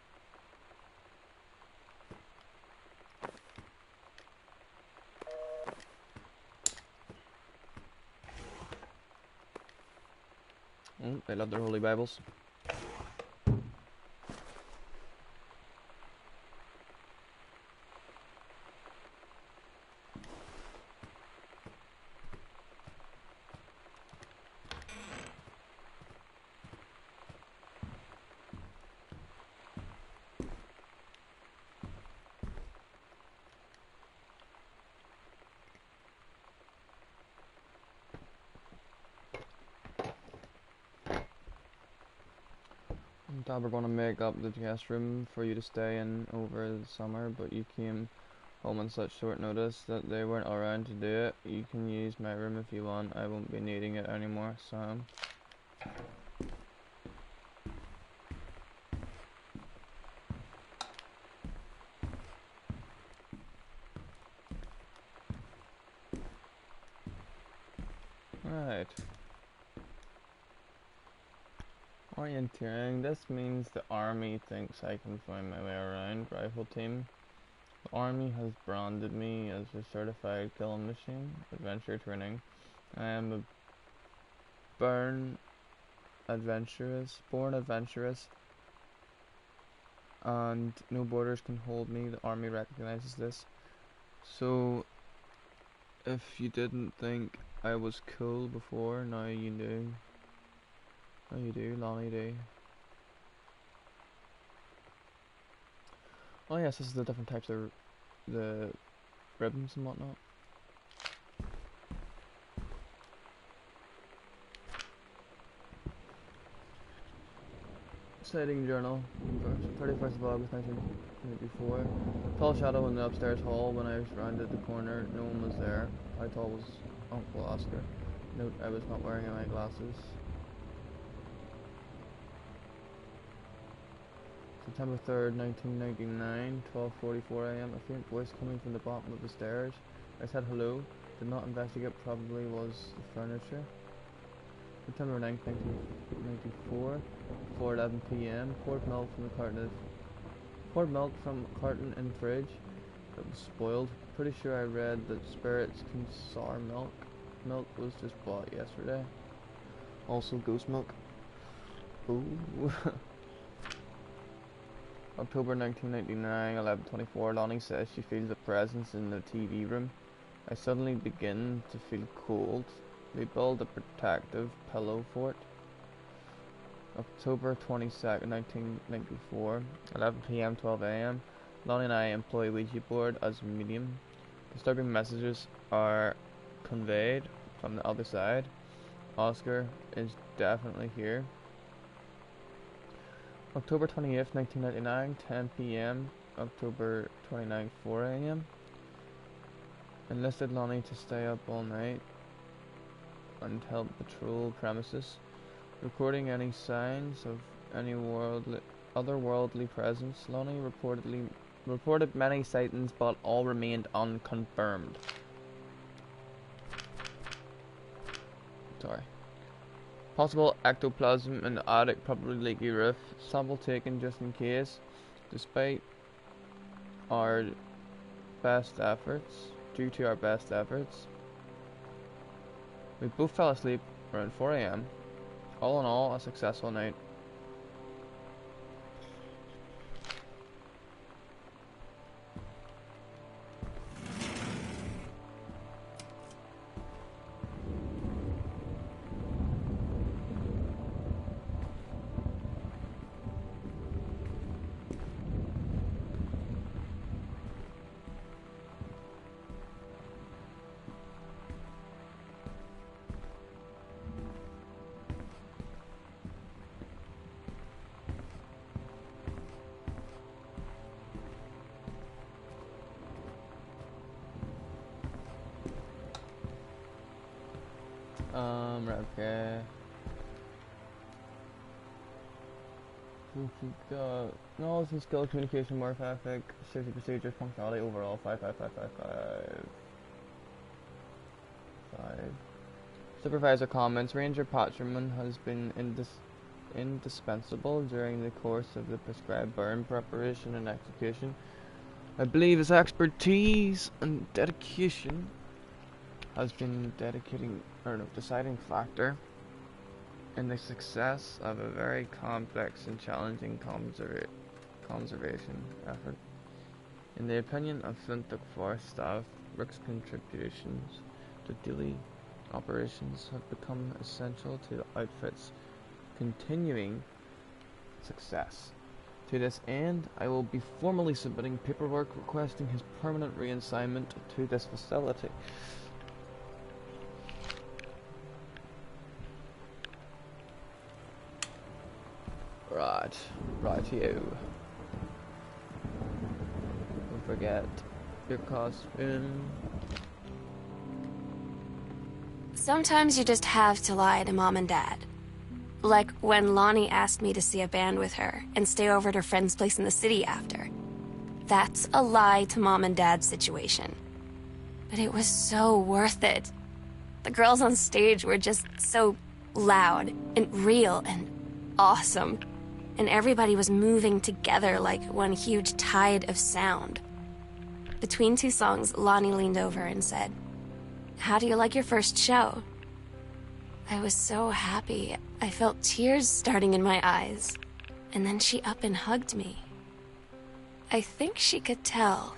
Oh, they love their holy Bibles. Dad, we're gonna make up the guest room for you to stay in over the summer, but you came home on such short notice that they weren't around to do it. You can use my room if you want. I won't be needing it anymore, Sam. Right. Orienteering. This means the army thinks I can find my way around. Rifle team. The army has branded me as a certified killing machine. Adventure training. I am a born adventurous, and no borders can hold me. The army recognizes this. So, if you didn't think I was cool before, now you do. Now you do, Lonnie do. Oh yes, this is the different types of the ribbons and whatnot. Sighting Journal, 31st of August 1994. Tall shadow in the upstairs hall. When I rounded the corner, no one was there. How tall was Uncle Oscar? Note, I was not wearing my glasses. September 3rd, 1999, 12:44 a.m. A faint voice coming from the bottom of the stairs. I said hello. Did not investigate. Probably was the furniture. September 9th, 1994, 4:11 p.m. Poured milk from carton in fridge. It was spoiled. Pretty sure I read that spirits can sour milk. Milk was just bought yesterday. Also ghost milk. Ooh. October 1999, 11:24. Lonnie says she feels a presence in the TV room. I suddenly begin to feel cold. We build a protective pillow fort. October 22nd, 1994, 11 p.m., 12 a.m. Lonnie and I employ Ouija board as a medium. Disturbing messages are conveyed from the other side. Oscar is definitely here. October 20th, 1999, 10 p.m. October 29th, 4 a.m. Enlisted Lonnie to stay up all night and help patrol premises, recording any signs of any otherworldly presence. Lonnie reported many sightings, but all remained unconfirmed. Sorry. Possible ectoplasm in the attic, probably leaky roof. Sample taken just in case. Due to our best efforts, we both fell asleep around 4 a.m. All in all, a successful night. Okay. Knowledge and skill, communication, work ethic, safety procedures, functionality, overall 5. Supervisor comments. Ranger Patcherman has been indispensable during the course of the prescribed burn preparation and execution. I believe his expertise and dedication has been deciding factor in the success of a very complex and challenging conservation effort. In the opinion of Flintlock Forest staff, Rick's contributions to daily operations have become essential to the outfit's continuing success. To this end, I will be formally submitting paperwork requesting his permanent reassignment to this facility. Right you. Don't forget your costume. Sometimes you just have to lie to Mom and Dad. Like when Lonnie asked me to see a band with her and stay over at her friend's place in the city after. That's a lie to Mom and Dad's situation. But it was so worth it. The girls on stage were just so loud and real and awesome. And everybody was moving together like one huge tide of sound. Between two songs, Lonnie leaned over and said, "How do you like your first show?" I was so happy. I felt tears starting in my eyes. And then she up and hugged me. I think she could tell.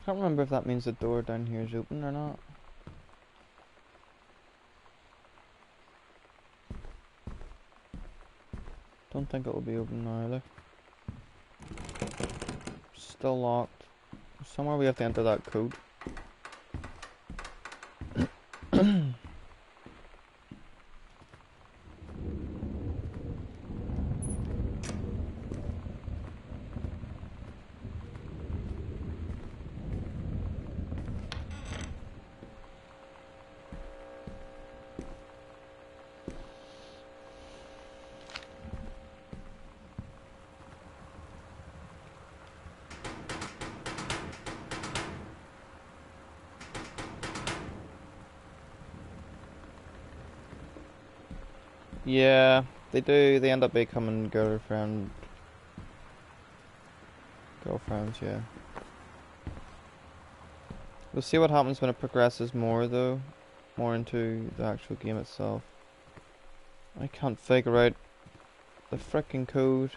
Can't remember if that means the door down here is open or not. Don't think it will be open now either. Still locked. Somewhere we have to enter that code. Yeah, they do. They end up becoming girlfriends, yeah. We'll see what happens when it progresses more, though. More into the actual game itself. I can't figure out the frickin' code.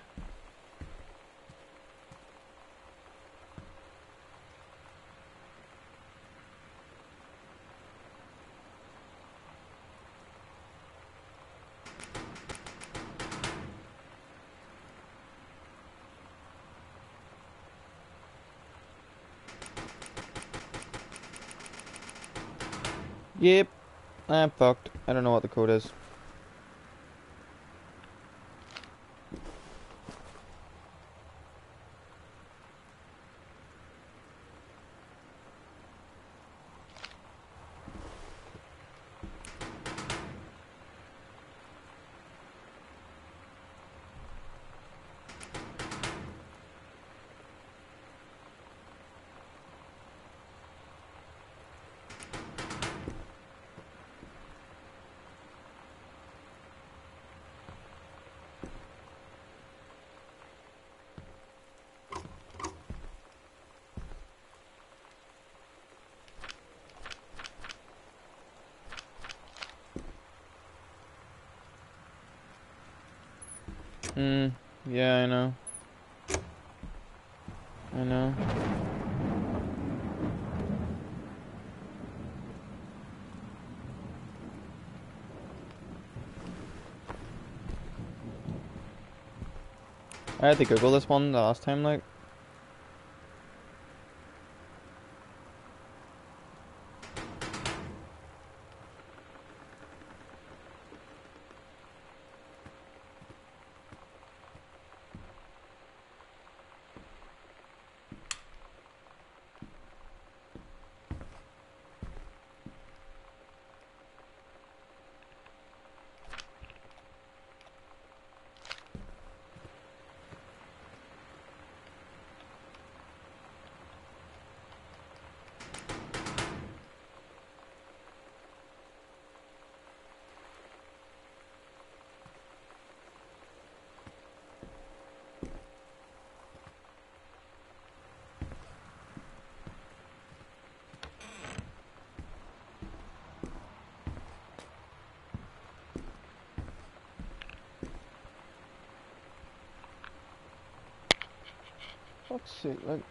Yep, I'm fucked. I don't know what the code is. Yeah, I know. I know. I had to Google this one the last time, like. Fuck's sake, like.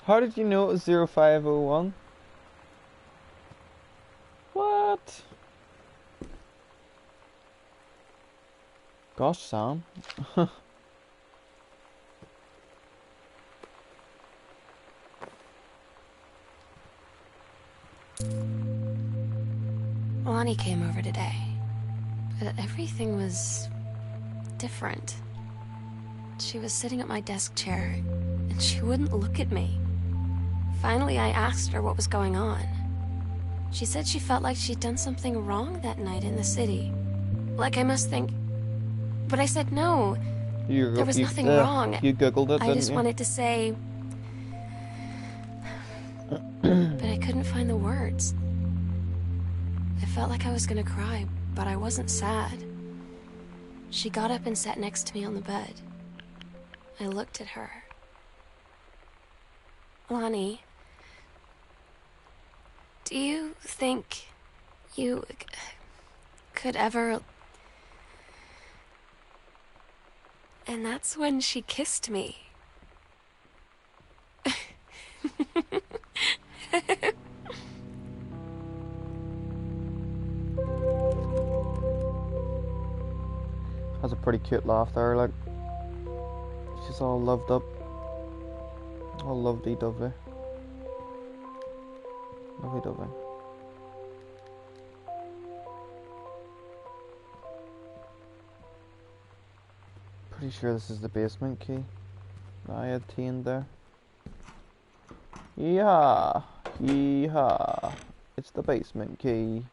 How did you know it was 0501? What? Gosh, Sam. Lonnie came over today, but everything was different. She was sitting at my desk chair, and she wouldn't look at me. Finally, I asked her what was going on. She said she felt like she'd done something wrong that night in the city. Like I must think... But I said no. There was nothing wrong. You googled it, I didn't just you? wanted to say... but I couldn't find the words. I felt like I was gonna cry, but I wasn't sad. She got up and sat next to me on the bed. I looked at her. Lonnie, do you think you could ever... And that's when she kissed me. Has a pretty cute laugh there, like. She's all loved up. All lovely-dovey. Lovely-dovey. Pretty sure this is the basement key that I obtained there. Yeah, yeehaw. It's the basement key.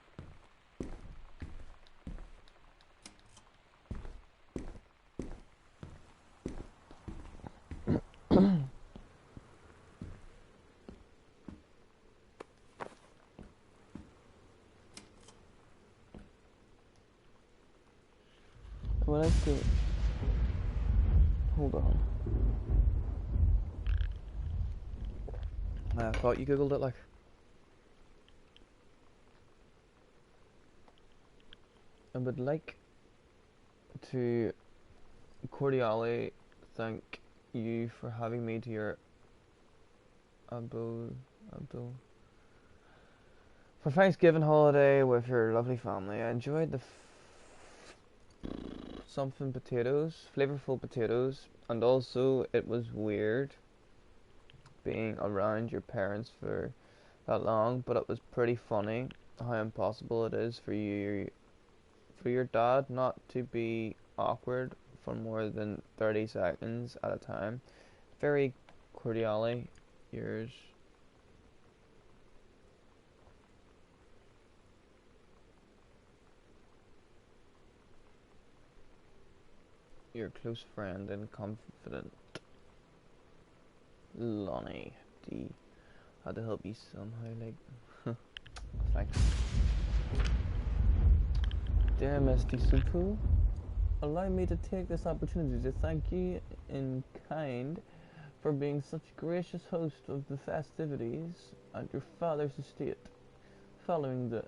What I see? Hold on. I thought you googled it, like. I would like to cordially thank you for having me to your Abdul for Thanksgiving holiday with your lovely family. I enjoyed the something potatoes, flavorful potatoes, and also it was weird being around your parents for that long, but it was pretty funny how impossible it is for your dad not to be awkward for more than 30 seconds at a time. Very cordially yours. Your close friend and confidant, Lonnie D. Had to help you somehow, like. Thanks. Dear Misty Simple, allow me to take this opportunity to thank you in kind for being such a gracious host of the festivities at your father's estate, following the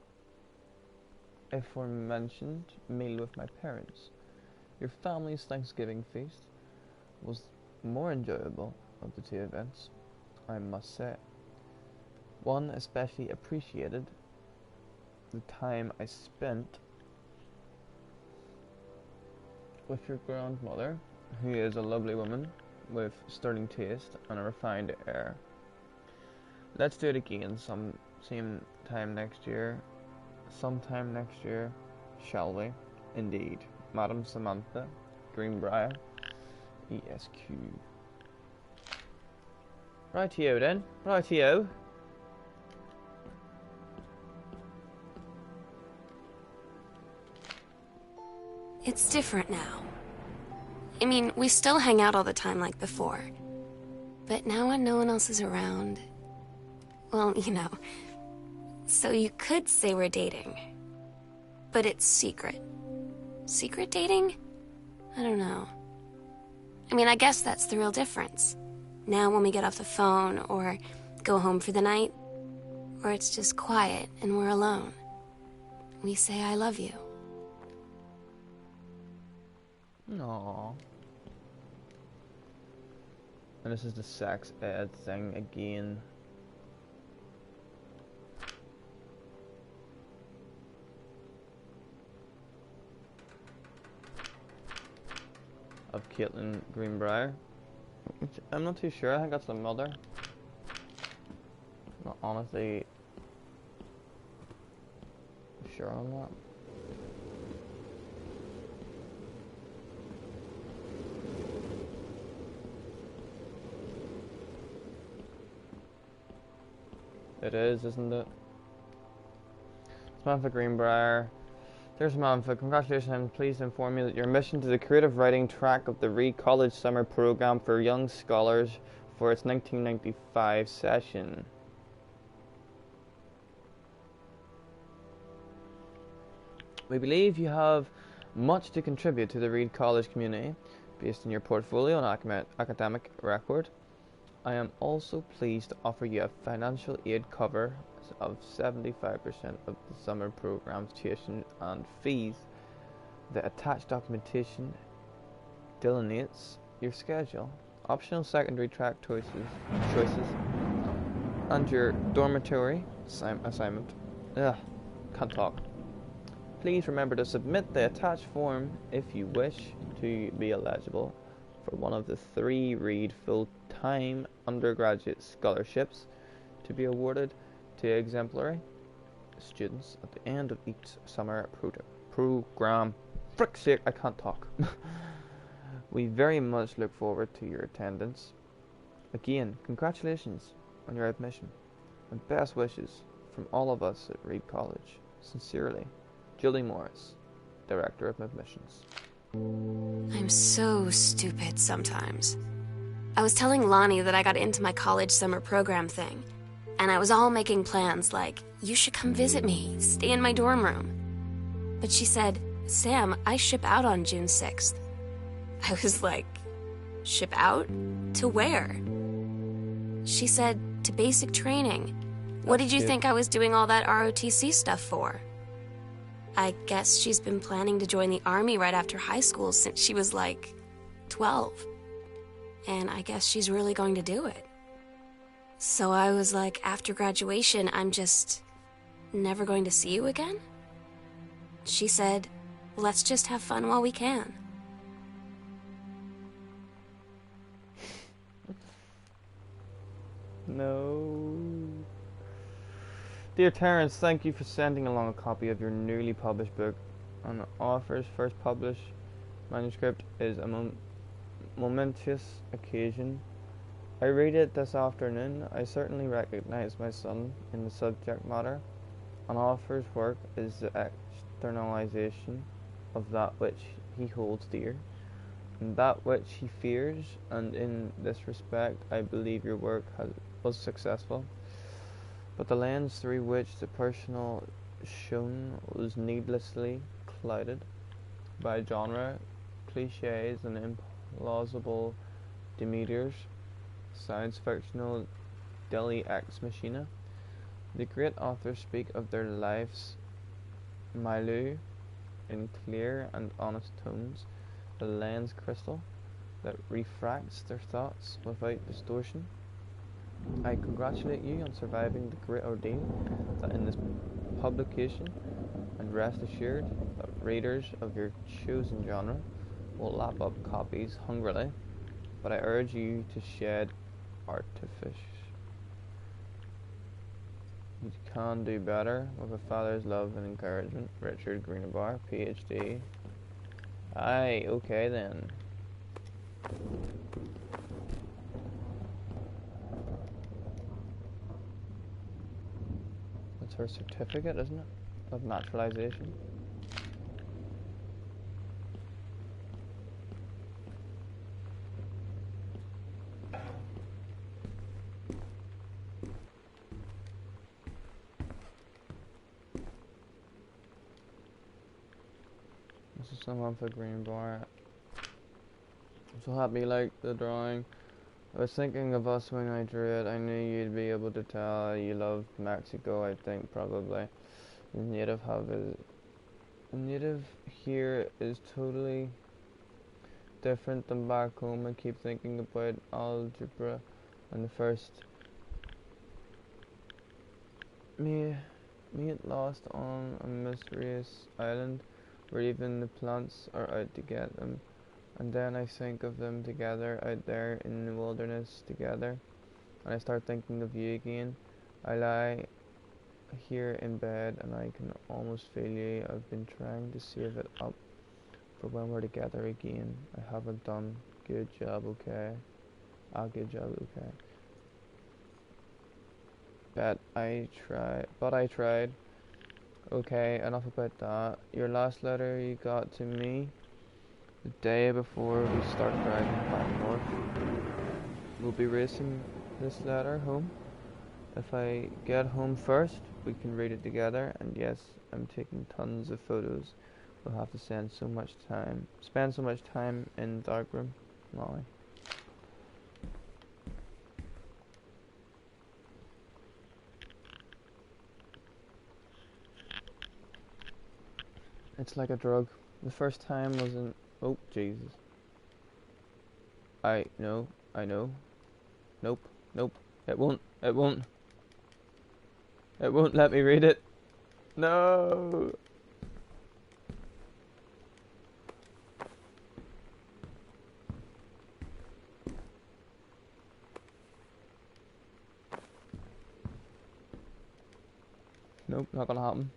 aforementioned meal with my parents. Your family's Thanksgiving feast was more enjoyable of the two events, I must say. One especially appreciated the time I spent with your grandmother, who is a lovely woman with sterling taste and a refined air. Let's do it again sometime next year, shall we? Indeed. Madam Samantha, Greenbrier, ESQ. Rightio then, rightio. It's different now. I mean, we still hang out all the time like before. But now when no one else is around... Well, you know. So you could say we're dating. But it's secret. Secret dating? I don't know. I mean, I guess that's the real difference. Now when we get off the phone, or go home for the night, or it's just quiet and we're alone, we say I love you. Aww. And this is the sex ed thing again. Of Caitlin Greenbrier. I'm not too sure, I think that's the mother. Not honestly sure on that. It is, isn't it? Samantha Greenbrier Dear Samantha, congratulations. I'm pleased to inform you that your admission to the creative writing track of the Reed College Summer Program for Young Scholars for its 1995 session. We believe you have much to contribute to the Reed College community based on your portfolio and academic record. I am also pleased to offer you a financial aid cover of 75% of the summer program's tuition and fees. The attached documentation delineates your schedule, optional secondary track choices, and your dormitory assignment. Ugh, can't talk. Please remember to submit the attached form if you wish to be eligible for one of the 3 Reed full-time undergraduate scholarships to be awarded to exemplary students at the end of each summer program. Frick's sake, I can't talk. We very much look forward to your attendance. Again, congratulations on your admission and best wishes from all of us at Reed College. Sincerely, Julie Morris, Director of Admissions. I'm so stupid sometimes. I was telling Lonnie that I got into my college summer program thing, and I was all making plans like, you should come visit me, stay in my dorm room. But she said, Sam, I ship out on June 6th. I was like, ship out? To where? She said, to basic training. What did you think I was doing all that ROTC stuff for? I guess she's been planning to join the Army right after high school since she was like 12. And I guess she's really going to do it. So I was like, after graduation, I'm just never going to see you again? She said, let's just have fun while we can. No. Dear Terence, thank you for sending along a copy of your newly published book. An author's first published manuscript is a momentous occasion. I read it this afternoon. I certainly recognize my son in the subject matter. An author's work is the externalization of that which he holds dear, and that which he fears, and in this respect I believe your work was successful. But the lens through which the personal shone was needlessly clouded by genre, cliches, and implausible demeanors, science fictional deli ex machina. The great authors speak of their lives milieu in clear and honest tones, the lens crystal that refracts their thoughts without distortion. I congratulate you on surviving the great ordeal that in this publication, and rest assured that readers of your chosen genre will lap up copies hungrily, but I urge you to shed artifice. You can do better with a father's love and encouragement. Richard Greenabar, PhD. Aye, okay then. That's her certificate, isn't it? Of naturalization. This is Samantha Greenbar. I'm so happy you liked the drawing. I was thinking of us when I drew it. I knew you'd be able to tell you loved Mexico, I think, probably. The native here is totally different than back home. I keep thinking about algebra and the first me lost on a mysterious island where even the plants are out to get them. And then I think of them together out there in the wilderness together. And I start thinking of you again. I lie here in bed and I can almost feel you. I've been trying to save it up for when we're together again. I haven't done good job, okay? Good job, okay? But I tried. Okay, enough about that. Your last letter you got to me the day before we start driving back north. We'll be racing this letter home. If I get home first, we can read it together. And yes, I'm taking tons of photos. We'll have to spend so much time in darkroom, Molly. It's like a drug. The first time wasn't. Oh, Jesus. I know. Nope. It won't let me read it. No. Nope, not gonna happen.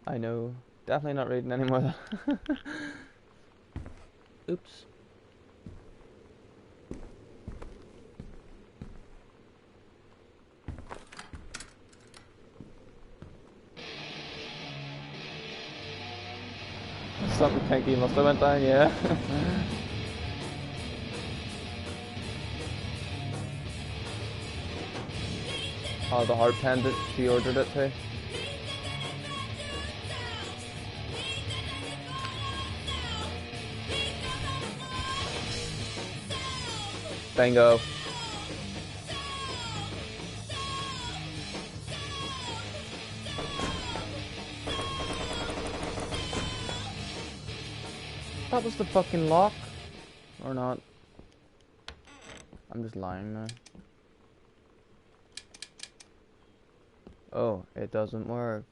I know. Definitely not reading anymore than Oops. Something pinky must have went down, yeah. Oh, the heart pendant, she ordered it too. Bingo. That was the fucking lock. Or not. I'm just lying now. Oh, it doesn't work.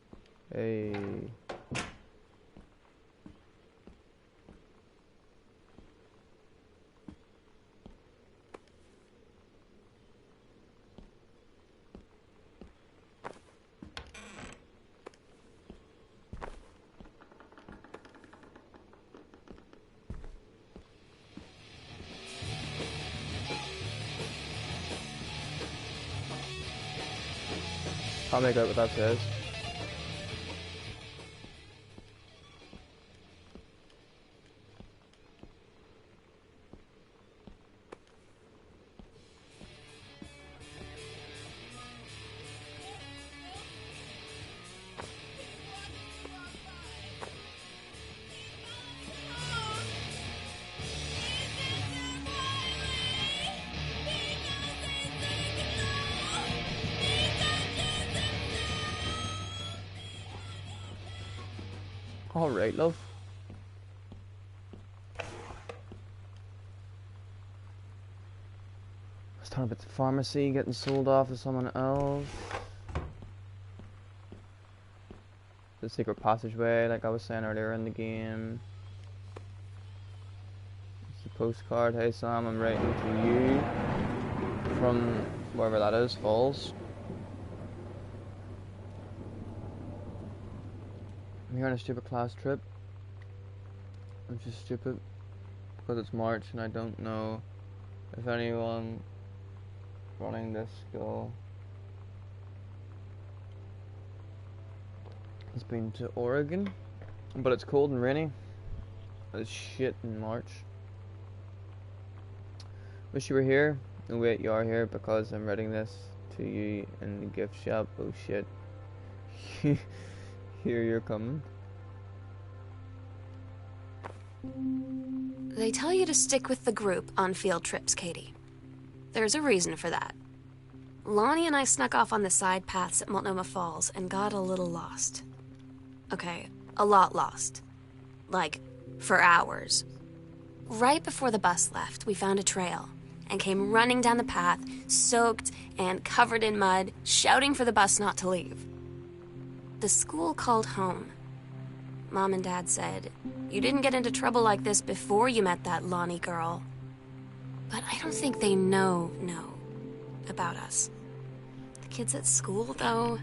Hey. Can't make out what that says. Alright, love. Let's talk about the pharmacy getting sold off to someone else. The secret passageway, like I was saying earlier in the game. It's a postcard. Hey Sam, I'm writing to you from wherever that is, Falls. I'm here on a stupid class trip. I'm just stupid because it's March and I don't know if anyone running this school has been to Oregon, but it's cold and rainy as shit in March. Wish you were here. Oh wait, you are here because I'm writing this to you in the gift shop. Oh shit. Here you're coming. They tell you to stick with the group on field trips, Katie. There's a reason for that. Lonnie and I snuck off on the side paths at Multnomah Falls and got a little lost. Okay, a lot lost. Like, for hours. Right before the bus left, we found a trail and came running down the path, soaked and covered in mud, shouting for the bus not to leave. The school called home. Mom and Dad said, "You didn't get into trouble like this before you met that Lonnie girl." But I don't think they know about us. The kids at school, though,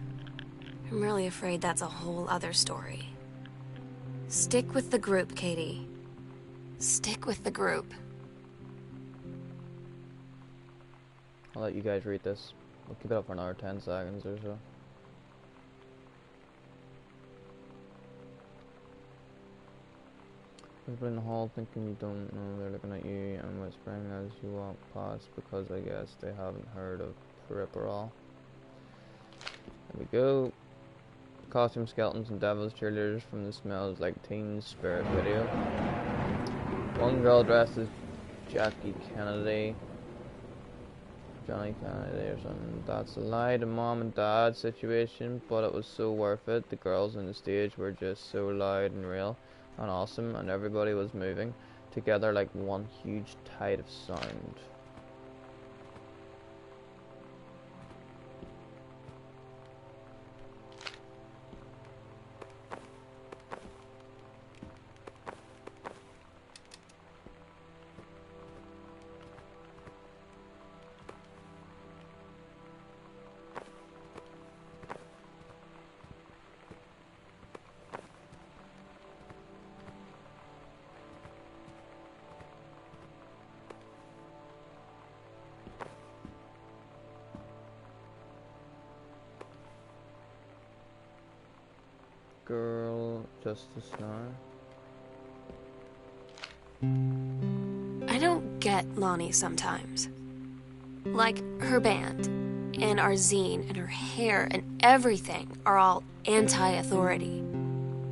I'm really afraid that's a whole other story. Stick with the group, Katie. Stick with the group. I'll let you guys read this. We'll keep it up for another 10 seconds or so. People in the hall thinking you don't know they're looking at you and whispering as you walk past because I guess they haven't heard of Peripheral. There we go. Costume skeletons and devil's cheerleaders from the Smells Like Teen Spirit video. One girl dressed as Johnny Kennedy or something. That's a lie, the mom and dad situation, but it was so worth it. The girls on the stage were just so loud and real and awesome, and everybody was moving together like one huge tide of sound. Girl Justice now. I don't get Lonnie sometimes. Like, her band, and our zine, and her hair, and everything are all anti-authority.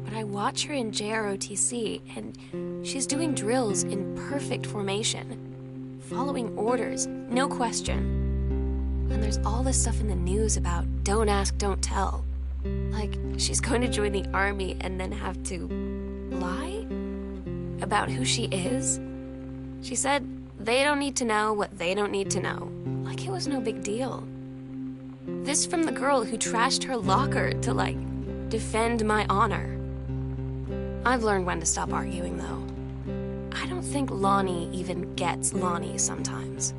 But I watch her in JROTC, and she's doing drills in perfect formation, following orders, no question. And there's all this stuff in the news about don't ask, don't tell. Like, she's going to join the army and then have to lie about who she is. She said they don't need to know what they don't need to know. Like it was no big deal. This from the girl who trashed her locker to, like, defend my honor. I've learned when to stop arguing, though. I don't think Lonnie even gets Lonnie sometimes.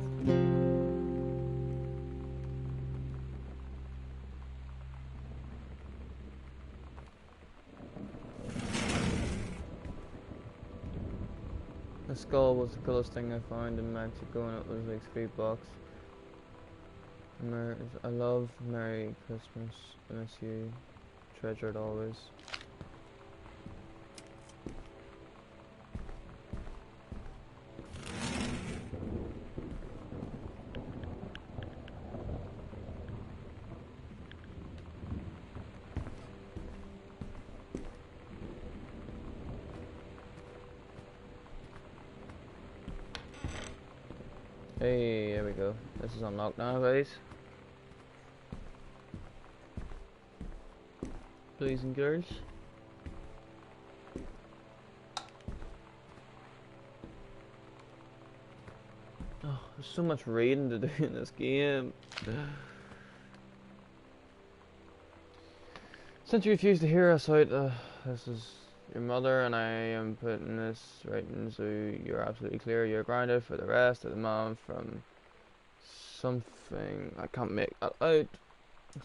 The skull was the coolest thing I found in Mexico, and it was like $3. I love Merry Christmas. I miss you. Treasured always. Hey, there we go. This is unlocked now, guys. Boys and girls. Oh, there's so much reading to do in this game. Since you refuse to hear us out, this is your mother, and I am putting this right in so you're absolutely clear. You're grounded for the rest of the month from something I can't make that out.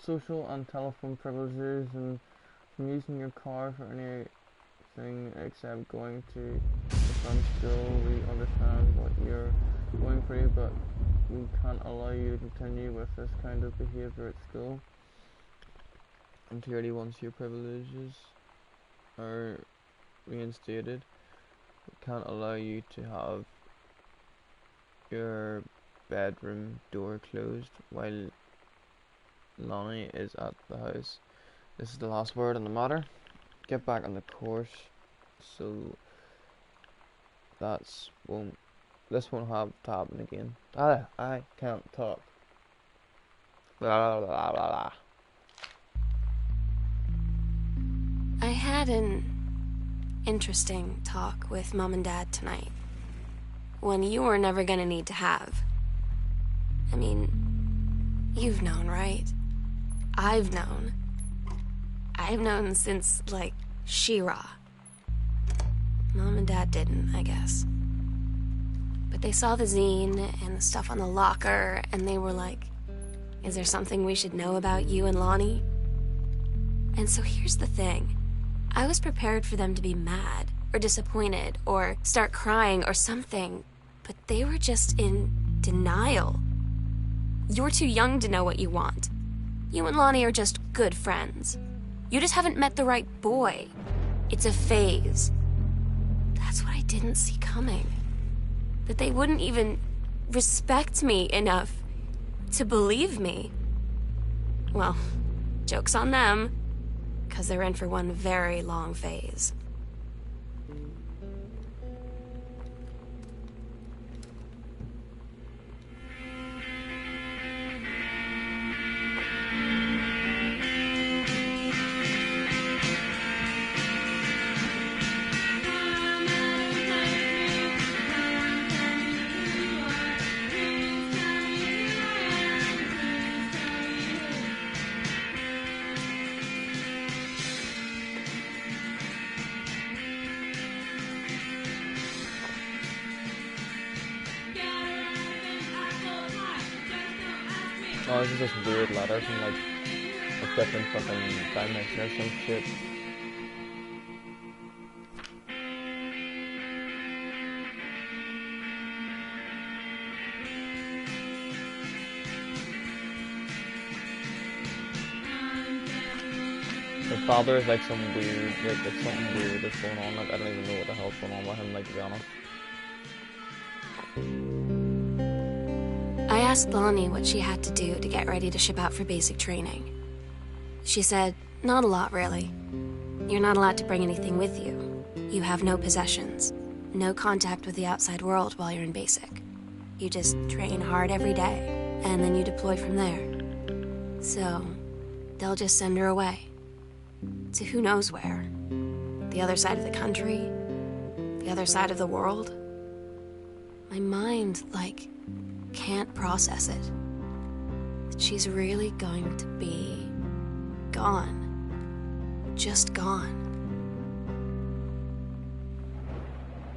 Social and telephone privileges, and from using your car for anything except going to the front school. We understand what you're going through, but we can't allow you to continue with this kind of behavior at school. And clearly, once your privileges are reinstated, we can't allow you to have your bedroom door closed while Lonnie is at the house. This is the last word on the matter. Get back on the course, so this won't have to happen again. I can't talk. Blah, blah, blah, blah, blah. I had an interesting talk with Mom and Dad tonight. One you were never gonna need to have. I mean, you've known, right? I've known. I've known since, like, She-Ra. Mom and Dad didn't, I guess. But they saw the zine and the stuff on the locker, and they were like, is there something we should know about you and Lonnie? And so here's the thing. I was prepared for them to be mad, or disappointed, or start crying, or something, but they were just in denial. You're too young to know what you want. You and Lonnie are just good friends. You just haven't met the right boy. It's a phase. That's what I didn't see coming. That they wouldn't even respect me enough to believe me. Well, joke's on them, 'cause they're in for one very long phase. Oh, this is just weird letters and like a different fucking dimension or some shit. His father is like some weird, like something weird that's going on. Like I don't even know what the hell's going on with him. Like to be honest. I asked Lonnie what she had to do to get ready to ship out for basic training. She said, not a lot, really. You're not allowed to bring anything with you. You have no possessions, no contact with the outside world while you're in basic. You just train hard every day, and then you deploy from there. So, they'll just send her away. To who knows where. The other side of the country? The other side of the world? My mind, like, can't process it. That she's really going to be gone. Just gone.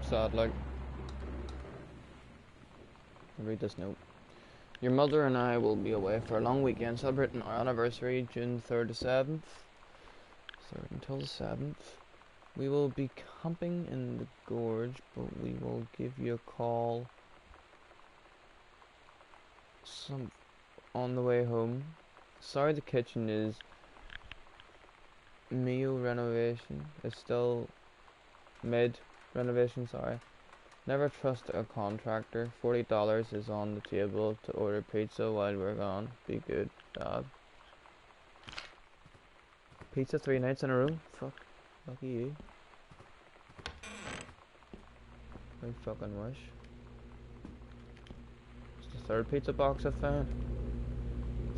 Sad, like. I'll read this note. Your mother and I will be away for a long weekend celebrating our anniversary, June 3rd to 7th. 3rd until the 7th. We will be camping in the gorge, but we will give you a call on the way home. Sorry, the kitchen is renovation. It's still mid renovation, sorry. Never trust a contractor. $40 is on the table to order pizza while we're gone. Be good, Dad. Pizza 3 nights in a row? Fuck. Lucky you. I fucking wish. It's the third pizza box I found.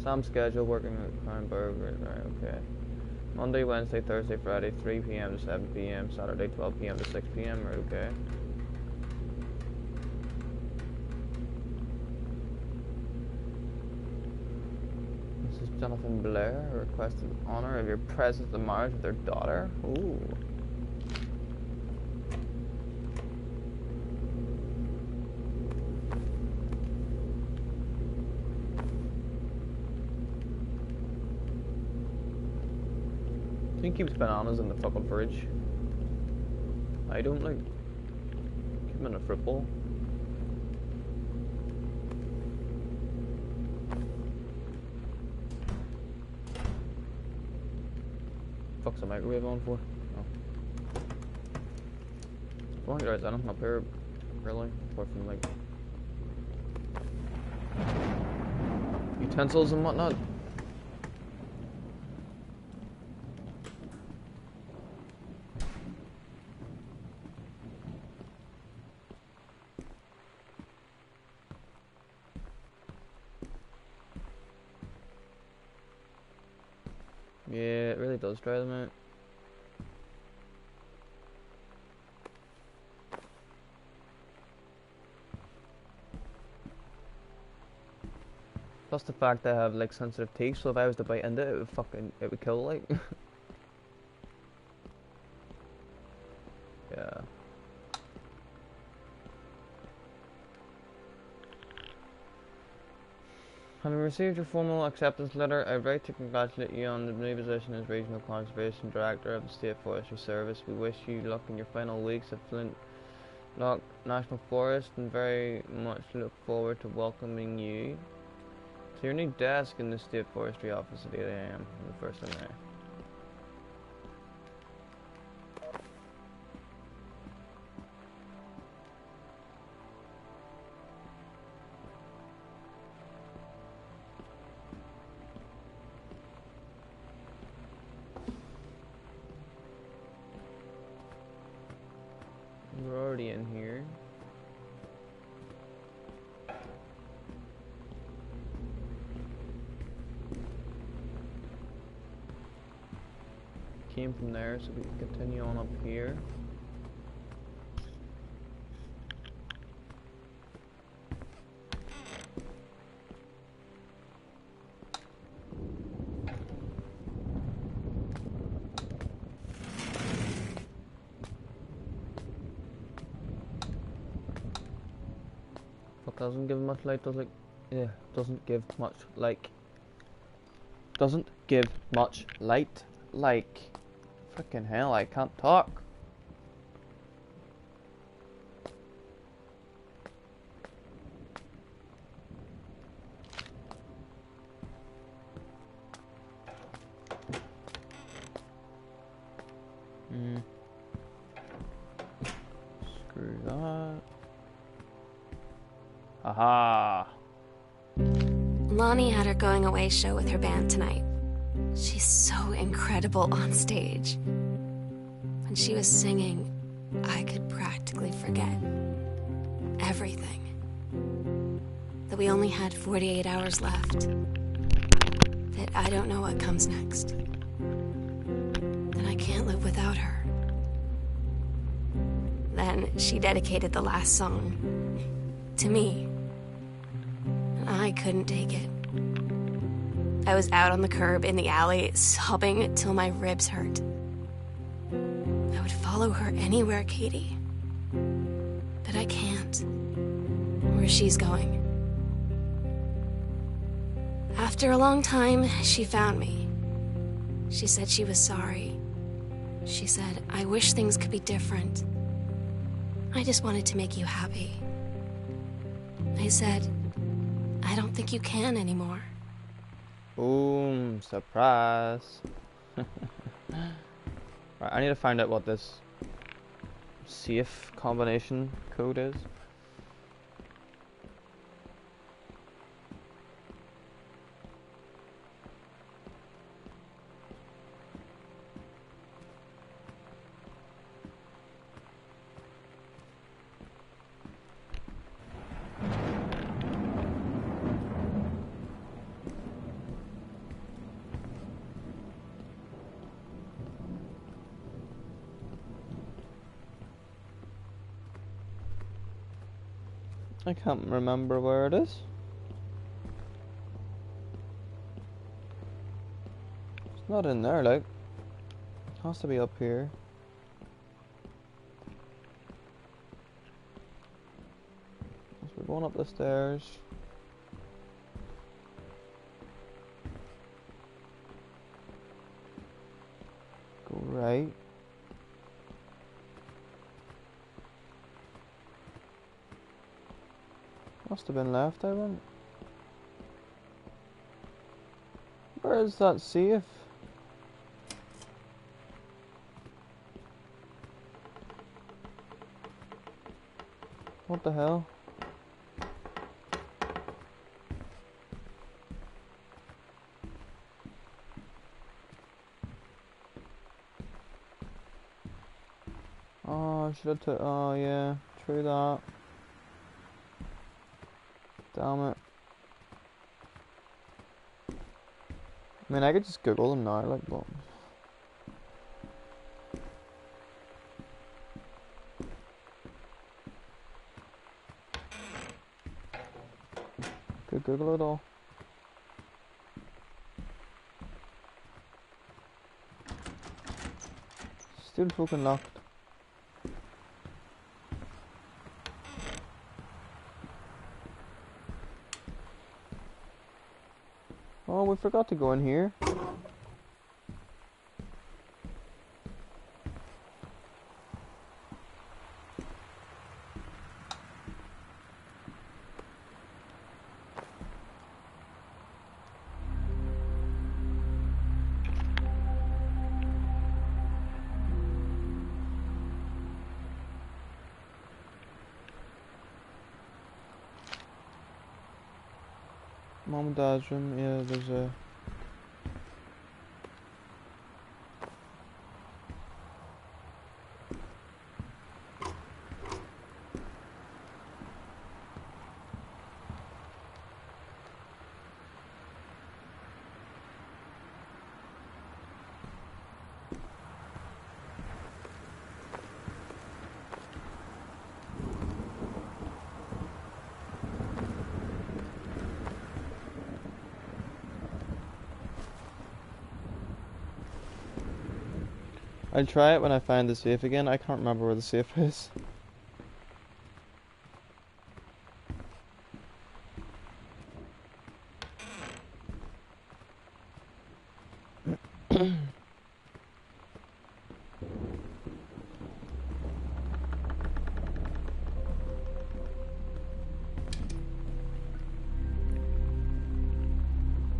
Sam's schedule working at Crown Burger. Right, okay. Monday, Wednesday, Thursday, Friday, 3 p.m. to 7 p.m. Saturday, 12 p.m. to 6 p.m. Right, okay. This is Jonathan Blair. Requested honor of your presence at the marriage of their daughter. Ooh. I think he keeps bananas in the fucking fridge. I don't like keep them in a fruit bowl. Fuck's the microwave on for? Oh. I want to get anything up here, really, apart from like utensils and whatnot. Yeah, it really does dry them out. Plus the fact that I have like sensitive teeth, so if I was to bite into it, it would kill like. Yeah. Having received your formal acceptance letter, I'd like to congratulate you on the new position as Regional Conservation Director of the State Forestry Service. We wish you luck in your final weeks at Flintlock National Forest and very much look forward to welcoming you to your new desk in the State Forestry Office at 8 AM on the 1st of May. came from there, so we can continue on up here. But doesn't give much light, does it? Yeah, doesn't give much doesn't give much light. Like, freaking hell, I can't talk. Screw that. Aha! Lonnie had her going away show with her band tonight. She's so incredible on stage. When she was singing, I could practically forget everything. That we only had 48 hours left. That I don't know what comes next. That I can't live without her. Then she dedicated the last song to me. And I couldn't take it. I was out on the curb in the alley, sobbing till my ribs hurt. I would follow her anywhere, Katie. But I can't. Where she's going. After a long time, she found me. She said she was sorry. She said, I wish things could be different. I just wanted to make you happy. I said, I don't think you can anymore. Boom, surprise. Right, I need to find out what this safe combination code is. I can't remember where it is. It's not in there, like. It has to be up here. So we're going up the stairs. Go right. Must have been left, I went. Where is that safe? What the hell? Oh, I should have took. Oh, yeah, true that. Damn it. I mean, I could just Google them now, like, what? Could Google it all. Still fucking locked. Oh, we forgot to go in here. Mom and Dad's room, yeah, there's a... I'll try it when I find the safe again. I can't remember where the safe is.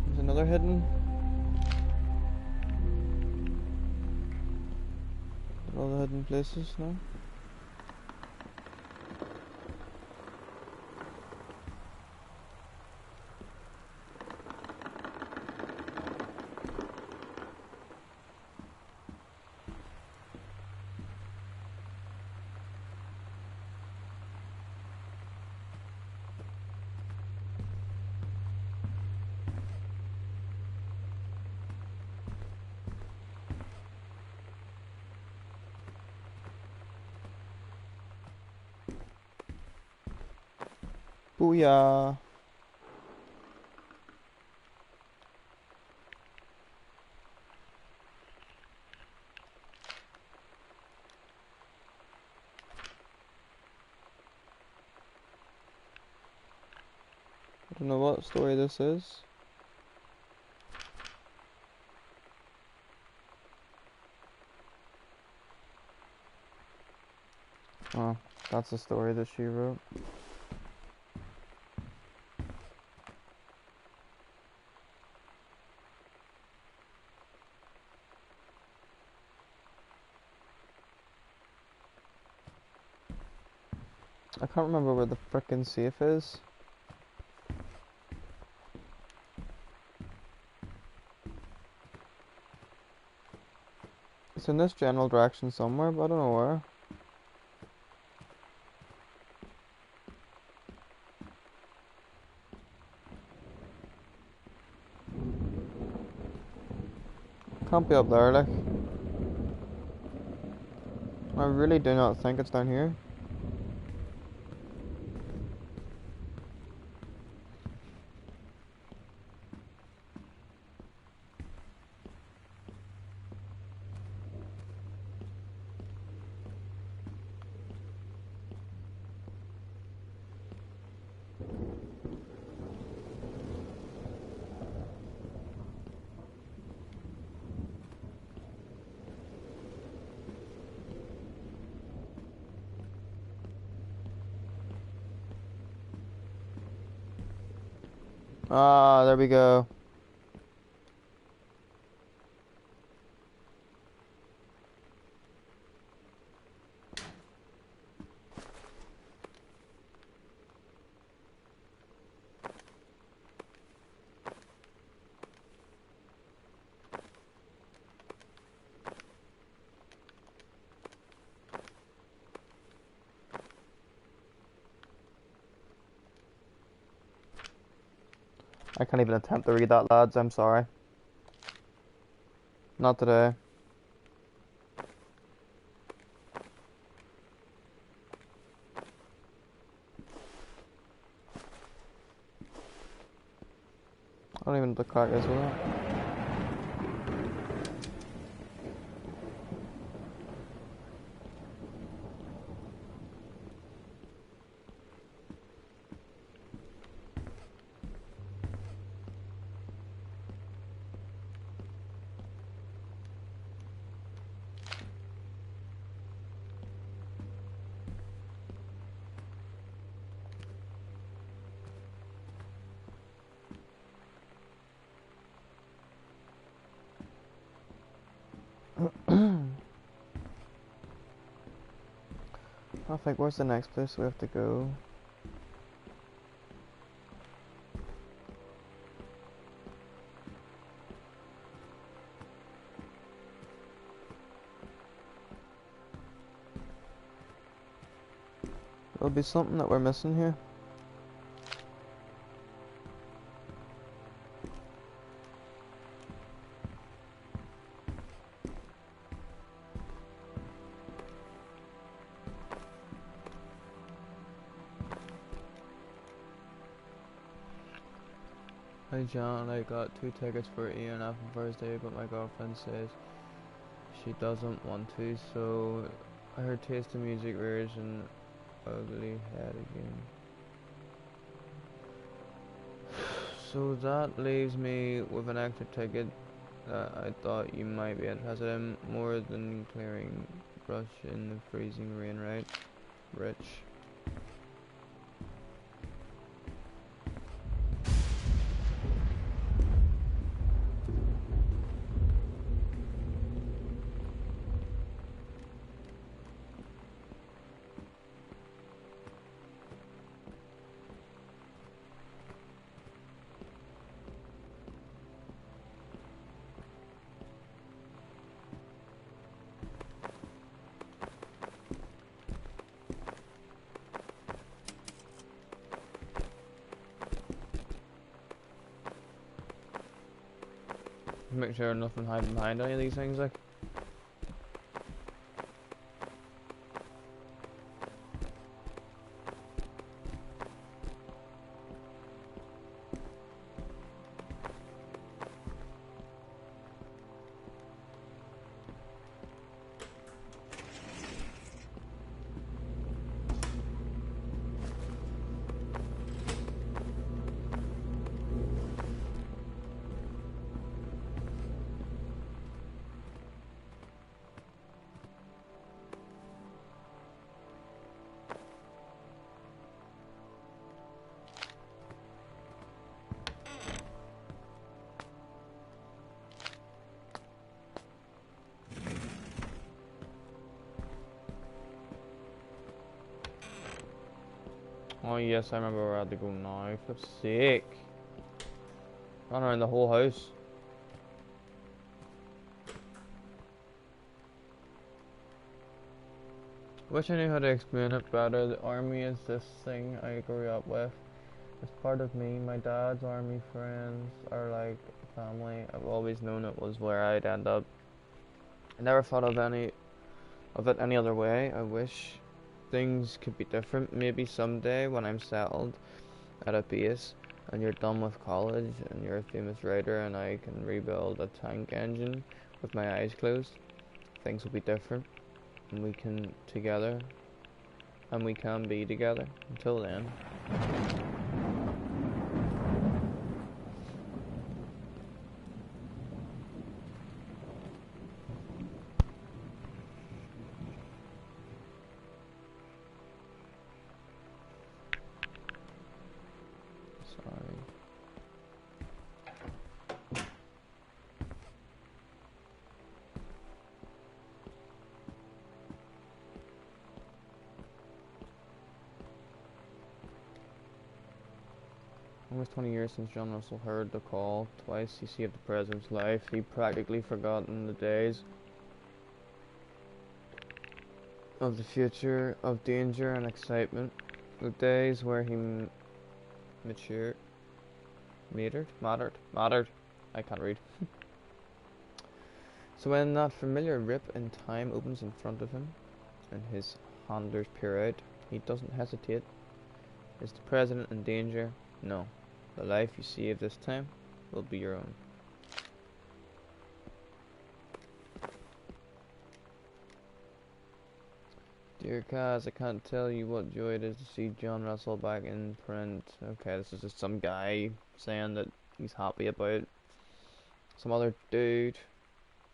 There's another hidden. All the hidden places now. Booyah! I don't know what story this is. Oh, that's a story that she wrote. I can't remember where the frickin' safe is. It's in this general direction somewhere, but I don't know where. Can't be up there, like. I really do not think it's down here. Ah, there we go. I can't even attempt to read that, lads. I'm sorry. Not today. I don't even know what the crack is with that. I think, where's the next place we have to go? There'll be something that we're missing here. Hi John, I got 2 tickets for ENF on Thursday, but my girlfriend says she doesn't want to, so her taste in music rears an ugly head again. So that leaves me with an extra ticket that I thought you might be interested in, more than clearing brush in the freezing rain, right? Rich. Make sure nothing hiding behind any of these things, like. Oh yes, I remember where I had to go now. For flip's sake. Run around the whole house. Wish I knew how to explain it better. The army is this thing I grew up with. It's part of me. My dad's army friends are like family. I've always known it was where I'd end up. I never thought of it any other way. I wish things could be different. Maybe someday when I'm settled at a base and you're done with college and you're a famous writer and I can rebuild a tank engine with my eyes closed, things will be different and we can be together. Until then. Sorry. Almost 20 years since John Russell heard the call. Twice he saved the president's life. He'd practically forgotten the days of the future, of danger and excitement. The days where he mattered. I can't read. So when that familiar rip in time opens in front of him, and his handlers peer out, he doesn't hesitate. Is the president in danger? No. The life you save this time will be your own. Dear Kaz, I can't tell you what joy it is to see John Russell back in print. Okay, this is just some guy saying that he's happy about some other dude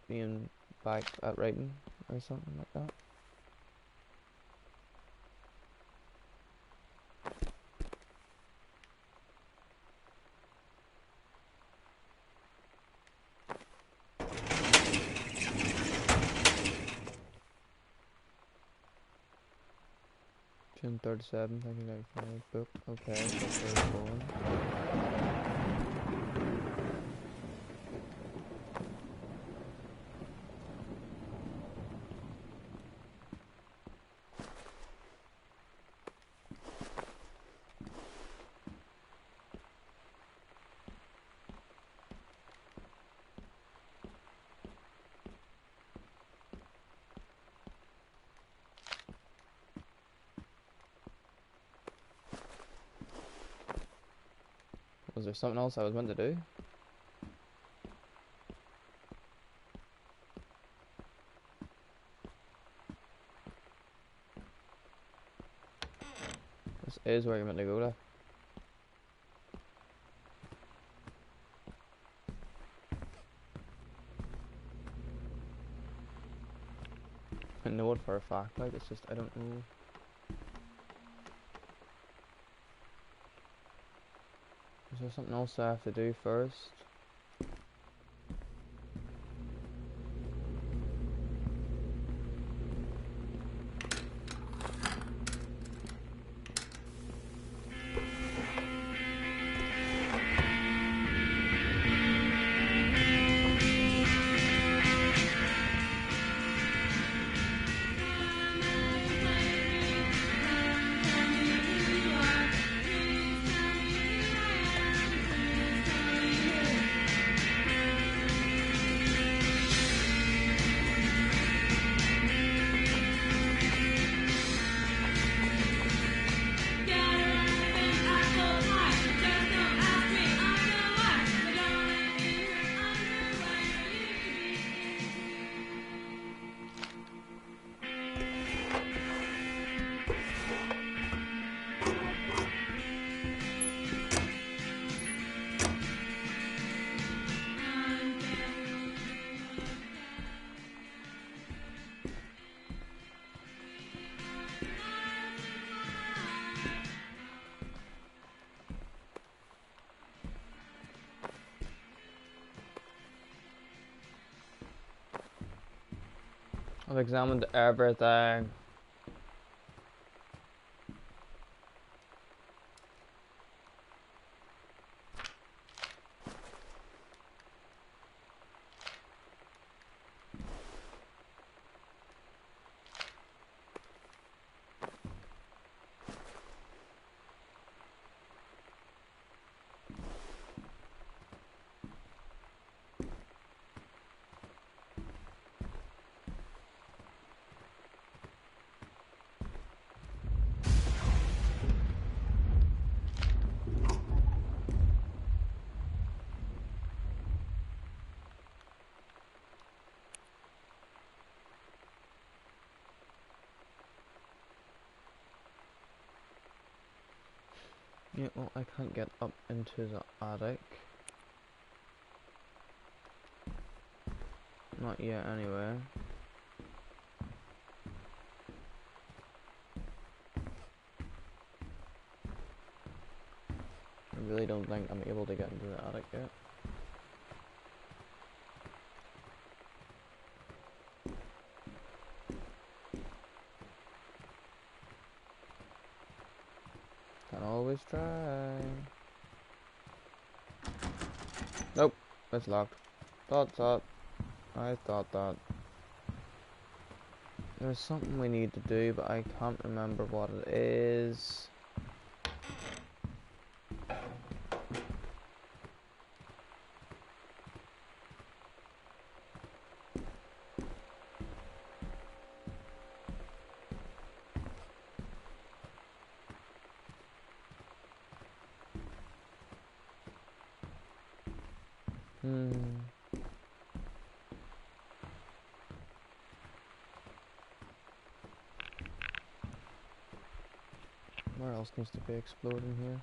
being back at writing or something like that. June 37, 1995 book. Okay, that's where it's going. Was there something else I was meant to do? is where you're meant to go, like. I know it for a fact, like, it's just, I don't know. Is there something else I have to do first? I've examined everything. Yeah, well, I can't get up into the attic. Not yet, anyway. I really don't think I'm able to get into the attic yet. Can always try. Nope, it's locked. Thought. I thought that. There's something we need to do, but I can't remember what it is. Where else needs to be exploding here?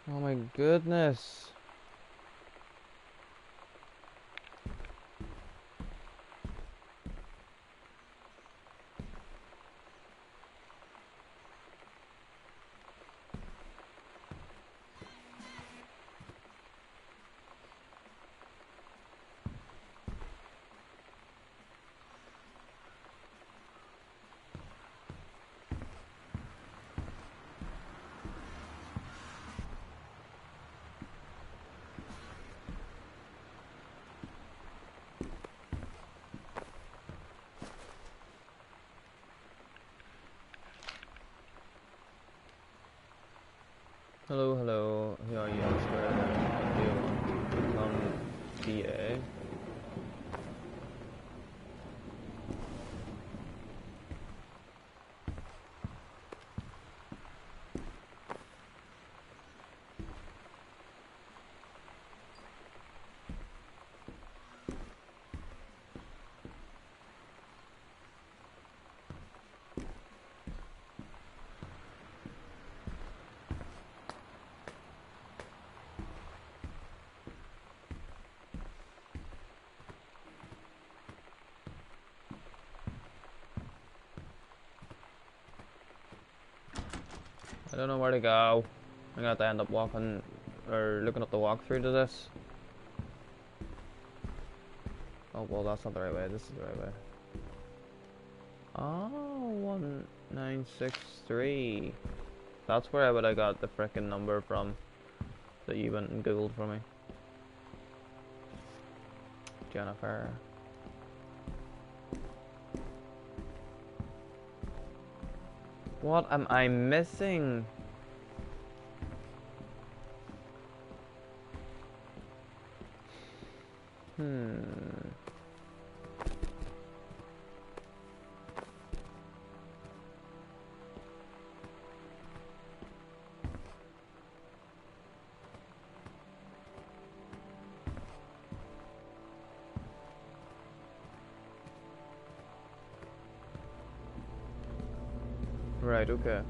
Oh my goodness. Hello, hello. Here are you, Oscar. Do you want to become DA? I don't know where to go. I'm gonna have to end up walking or looking up the walkthrough to this. Oh well, that's not the right way. This is the right way. Oh, 1963. That's where I would have got the frickin' number from that you went and googled for me. Jennifer. What am I missing? Right, okay.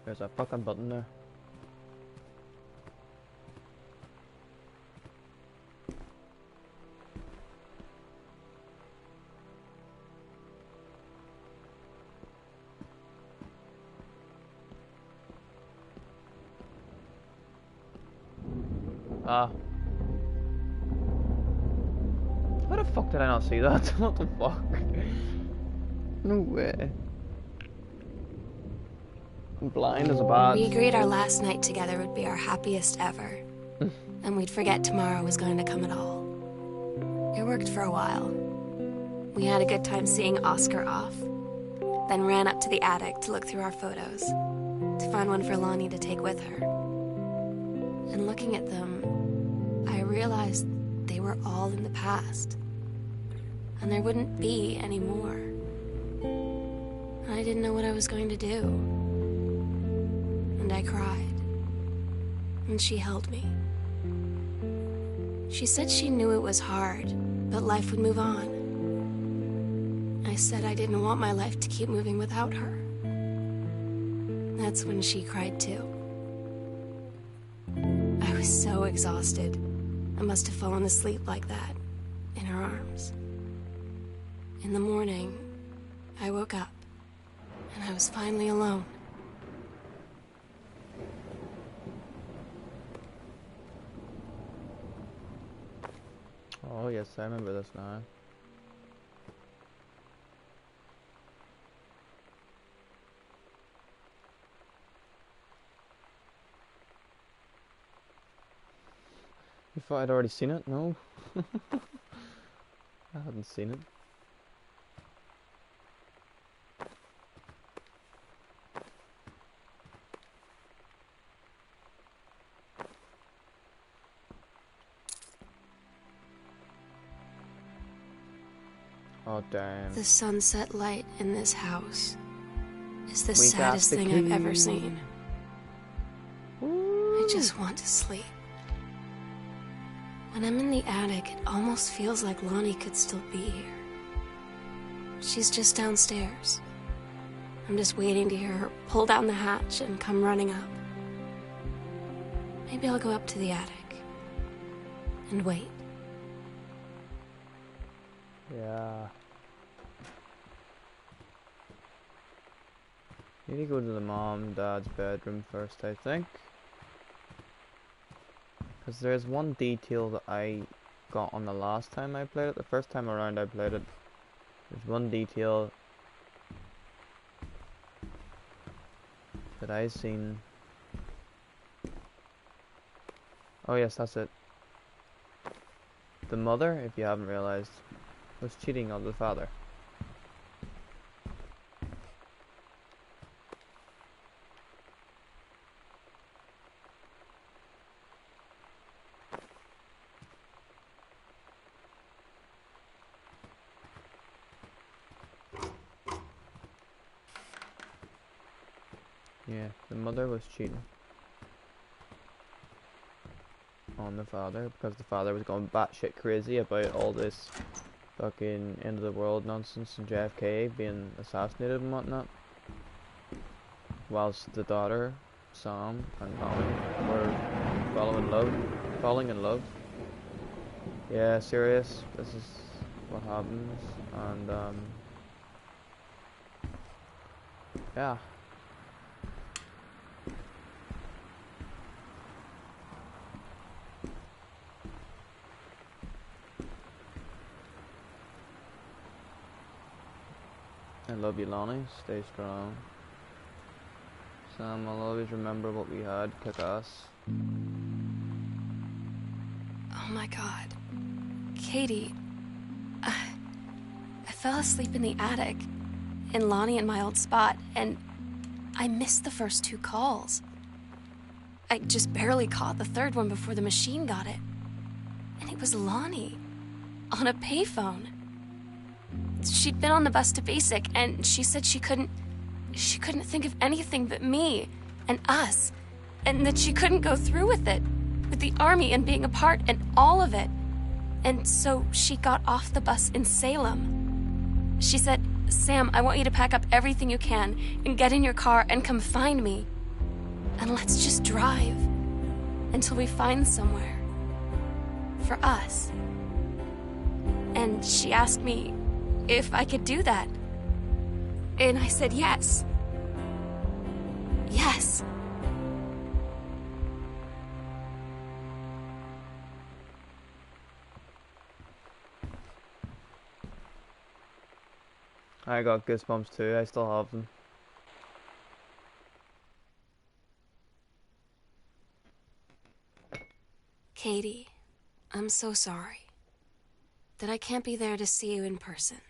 There's a fucking button there. Ah. How the fuck did I not see that? What the fuck? No way. I'm blind as a bat. We agreed our last night together would be our happiest ever. And we'd forget tomorrow was going to come at all. It worked for a while. We had a good time seeing Oscar off, then ran up to the attic to look through our photos, to find one for Lonnie to take with her. And looking at them, I realized they were all in the past. And there wouldn't be any more. I didn't know what I was going to do. And I cried. And she held me. She said she knew it was hard, but life would move on. I said I didn't want my life to keep moving without her. That's when she cried too. I was so exhausted. I must have fallen asleep like that, in her arms. In the morning, I woke up, and I was finally alone. Oh yes, I remember this now. You thought I'd already seen it? No. I hadn't seen it. Oh damn. The sunset light in this house is the We got saddest the thing I've ever key. seen. I just want to sleep. When I'm in the attic, it almost feels like Lonnie could still be here. She's just downstairs. I'm just waiting to hear her pull down the hatch and come running up. Maybe I'll go up to the attic and wait. Yeah. Need to go to the mom and dad's bedroom first, I think. Because there's one detail that I got on the last time I played it. The first time around I played it, there's one detail that I seen. Oh yes, that's it. The mother, if you haven't realized, was cheating on the father. Yeah, the mother was cheating on the father because the father was going batshit crazy about all this fucking end of the world nonsense and JFK being assassinated and whatnot, whilst the daughter, Sam, and Tommy were falling in love. Yeah, serious. This is what happens, and yeah. I love you, Lonnie. Stay strong. Sam, I'll always remember what we had. Kick ass. Oh my god. Katie. I fell asleep in the attic, in Lonnie and my old spot, and I missed the first 2 calls. I just barely caught the third one before the machine got it. And it was Lonnie, on a payphone. She'd been on the bus to Basic, and she said she couldn't think of anything but me and us, and that she couldn't go through with it, with the army and being apart and all of it. And so she got off the bus in Salem. She said, "Sam, I want you to pack up everything you can and get in your car and come find me. And let's just drive until we find somewhere for us." And she asked me if I could do that. And I said yes. Yes. I got goosebumps too. I still have them. Katie, I'm so sorry that I can't be there to see you in person,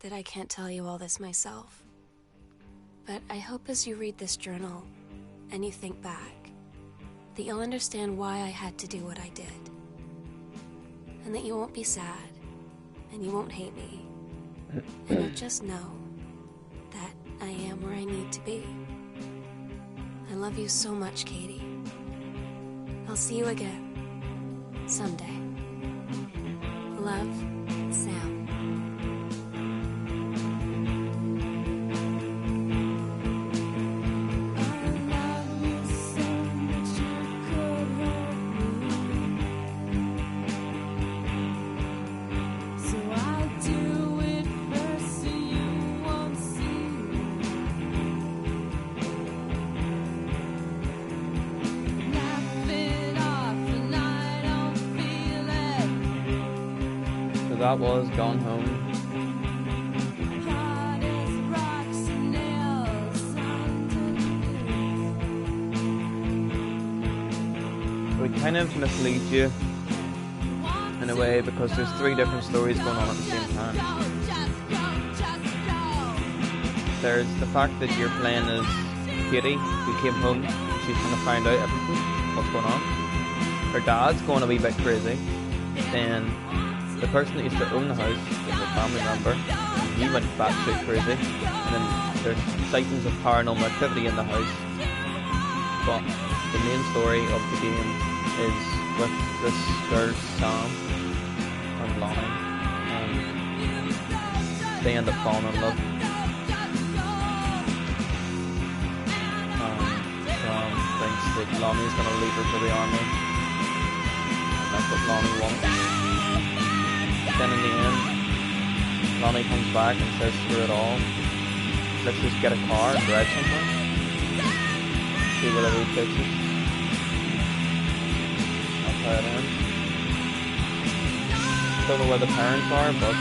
that I can't tell you all this myself. But I hope as you read this journal and you think back, that you'll understand why I had to do what I did. And that you won't be sad, and you won't hate me. And you'll just know that I am where I need to be. I love you so much, Katie. I'll see you again someday. Love, Sam. That was Gone Home. We kind of mislead you in a way because there's 3 different stories going on at the same time. There's the fact that you're playing as Katie, who came home and she's going to find out everything, what's going on. Her dad's going a wee bit crazy. Then the person that used to own the house is a family member, and he went batshit crazy. And then there's sightings of paranormal activity in the house. But the main story of the game is with this girl, Sam, and Lonnie, and they end up falling in love. Sam thinks that Lonnie's going to leave her for the army, and that's what Lonnie wants. Then in the end, Lonnie comes back and says, "Screw it all. Let's just get a car and drive somewhere. See whatever he takes us." how it ends. Don't know where the parents are, but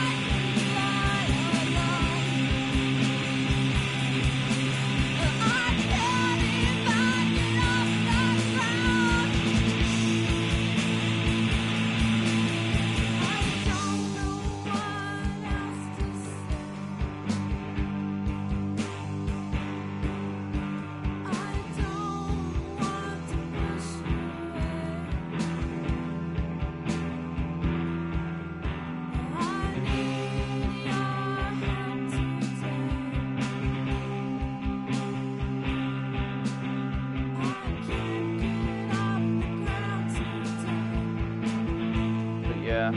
yeah.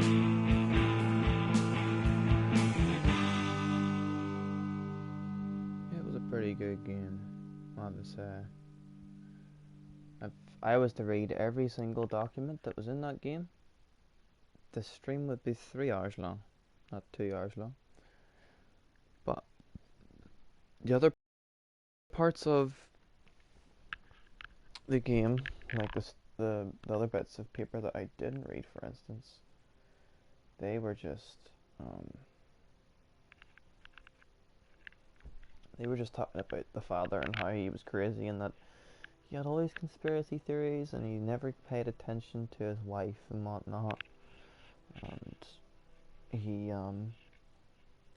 It was a pretty good game, I have to say. If I was to read every single document that was in that game, the stream would be 3 hours long, not 2 hours long. But the other parts of the game, like the other bits of paper that I didn't read, for instance, they were just talking about the father and how he was crazy and that he had all these conspiracy theories and he never paid attention to his wife and whatnot. And he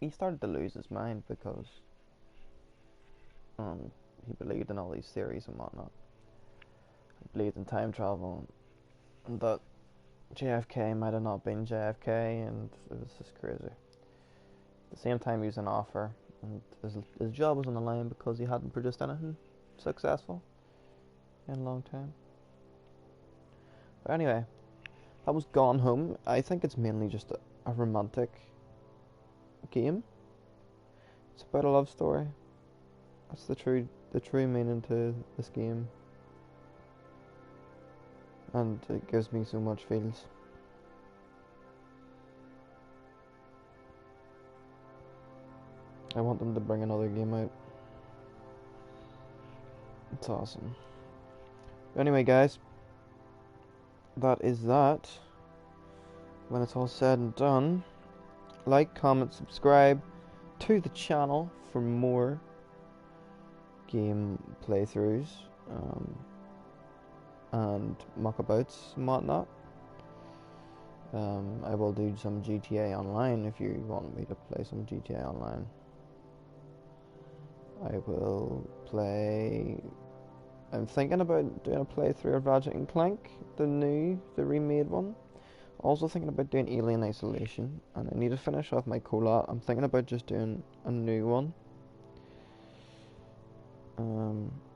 started to lose his mind because he believed in all these theories and whatnot. He believed in time travel and that JFK might have not been JFK, and it was just crazy. At the same time, he was an author, and his job was on the line because he hadn't produced anything successful in a long time. But anyway, that was Gone Home. I think it's mainly just a romantic game. It's about a love story. That's the true meaning to this game. And it gives me so much feels. I want them to bring another game out. It's awesome. But anyway, guys, that is that. When it's all said and done, like, comment, subscribe to the channel for more game playthroughs. And mockabouts and whatnot. I will do some GTA Online if you want me to play some GTA Online. I will play... I'm thinking about doing a playthrough of Ratchet and Clank, the remade one. Also thinking about doing Alien Isolation, and I need to finish off my co-op. I'm thinking about just doing a new one.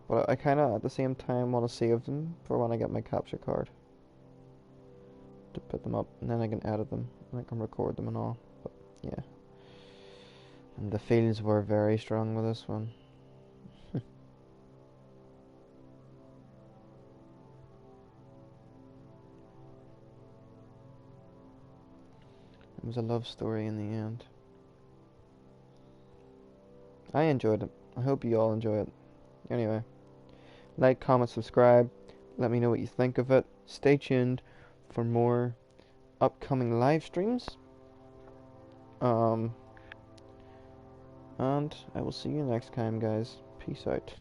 But I kind of, at the same time, want to save them for when I get my capture card. To put them up, and then I can edit them, and I can record them and all. But, yeah. And the feels were very strong with this one. It was a love story in the end. I enjoyed it. I hope you all enjoy it. Anyway. Like, comment, subscribe. Let me know what you think of it. Stay tuned for more upcoming live streams. And I will see you next time, guys. Peace out.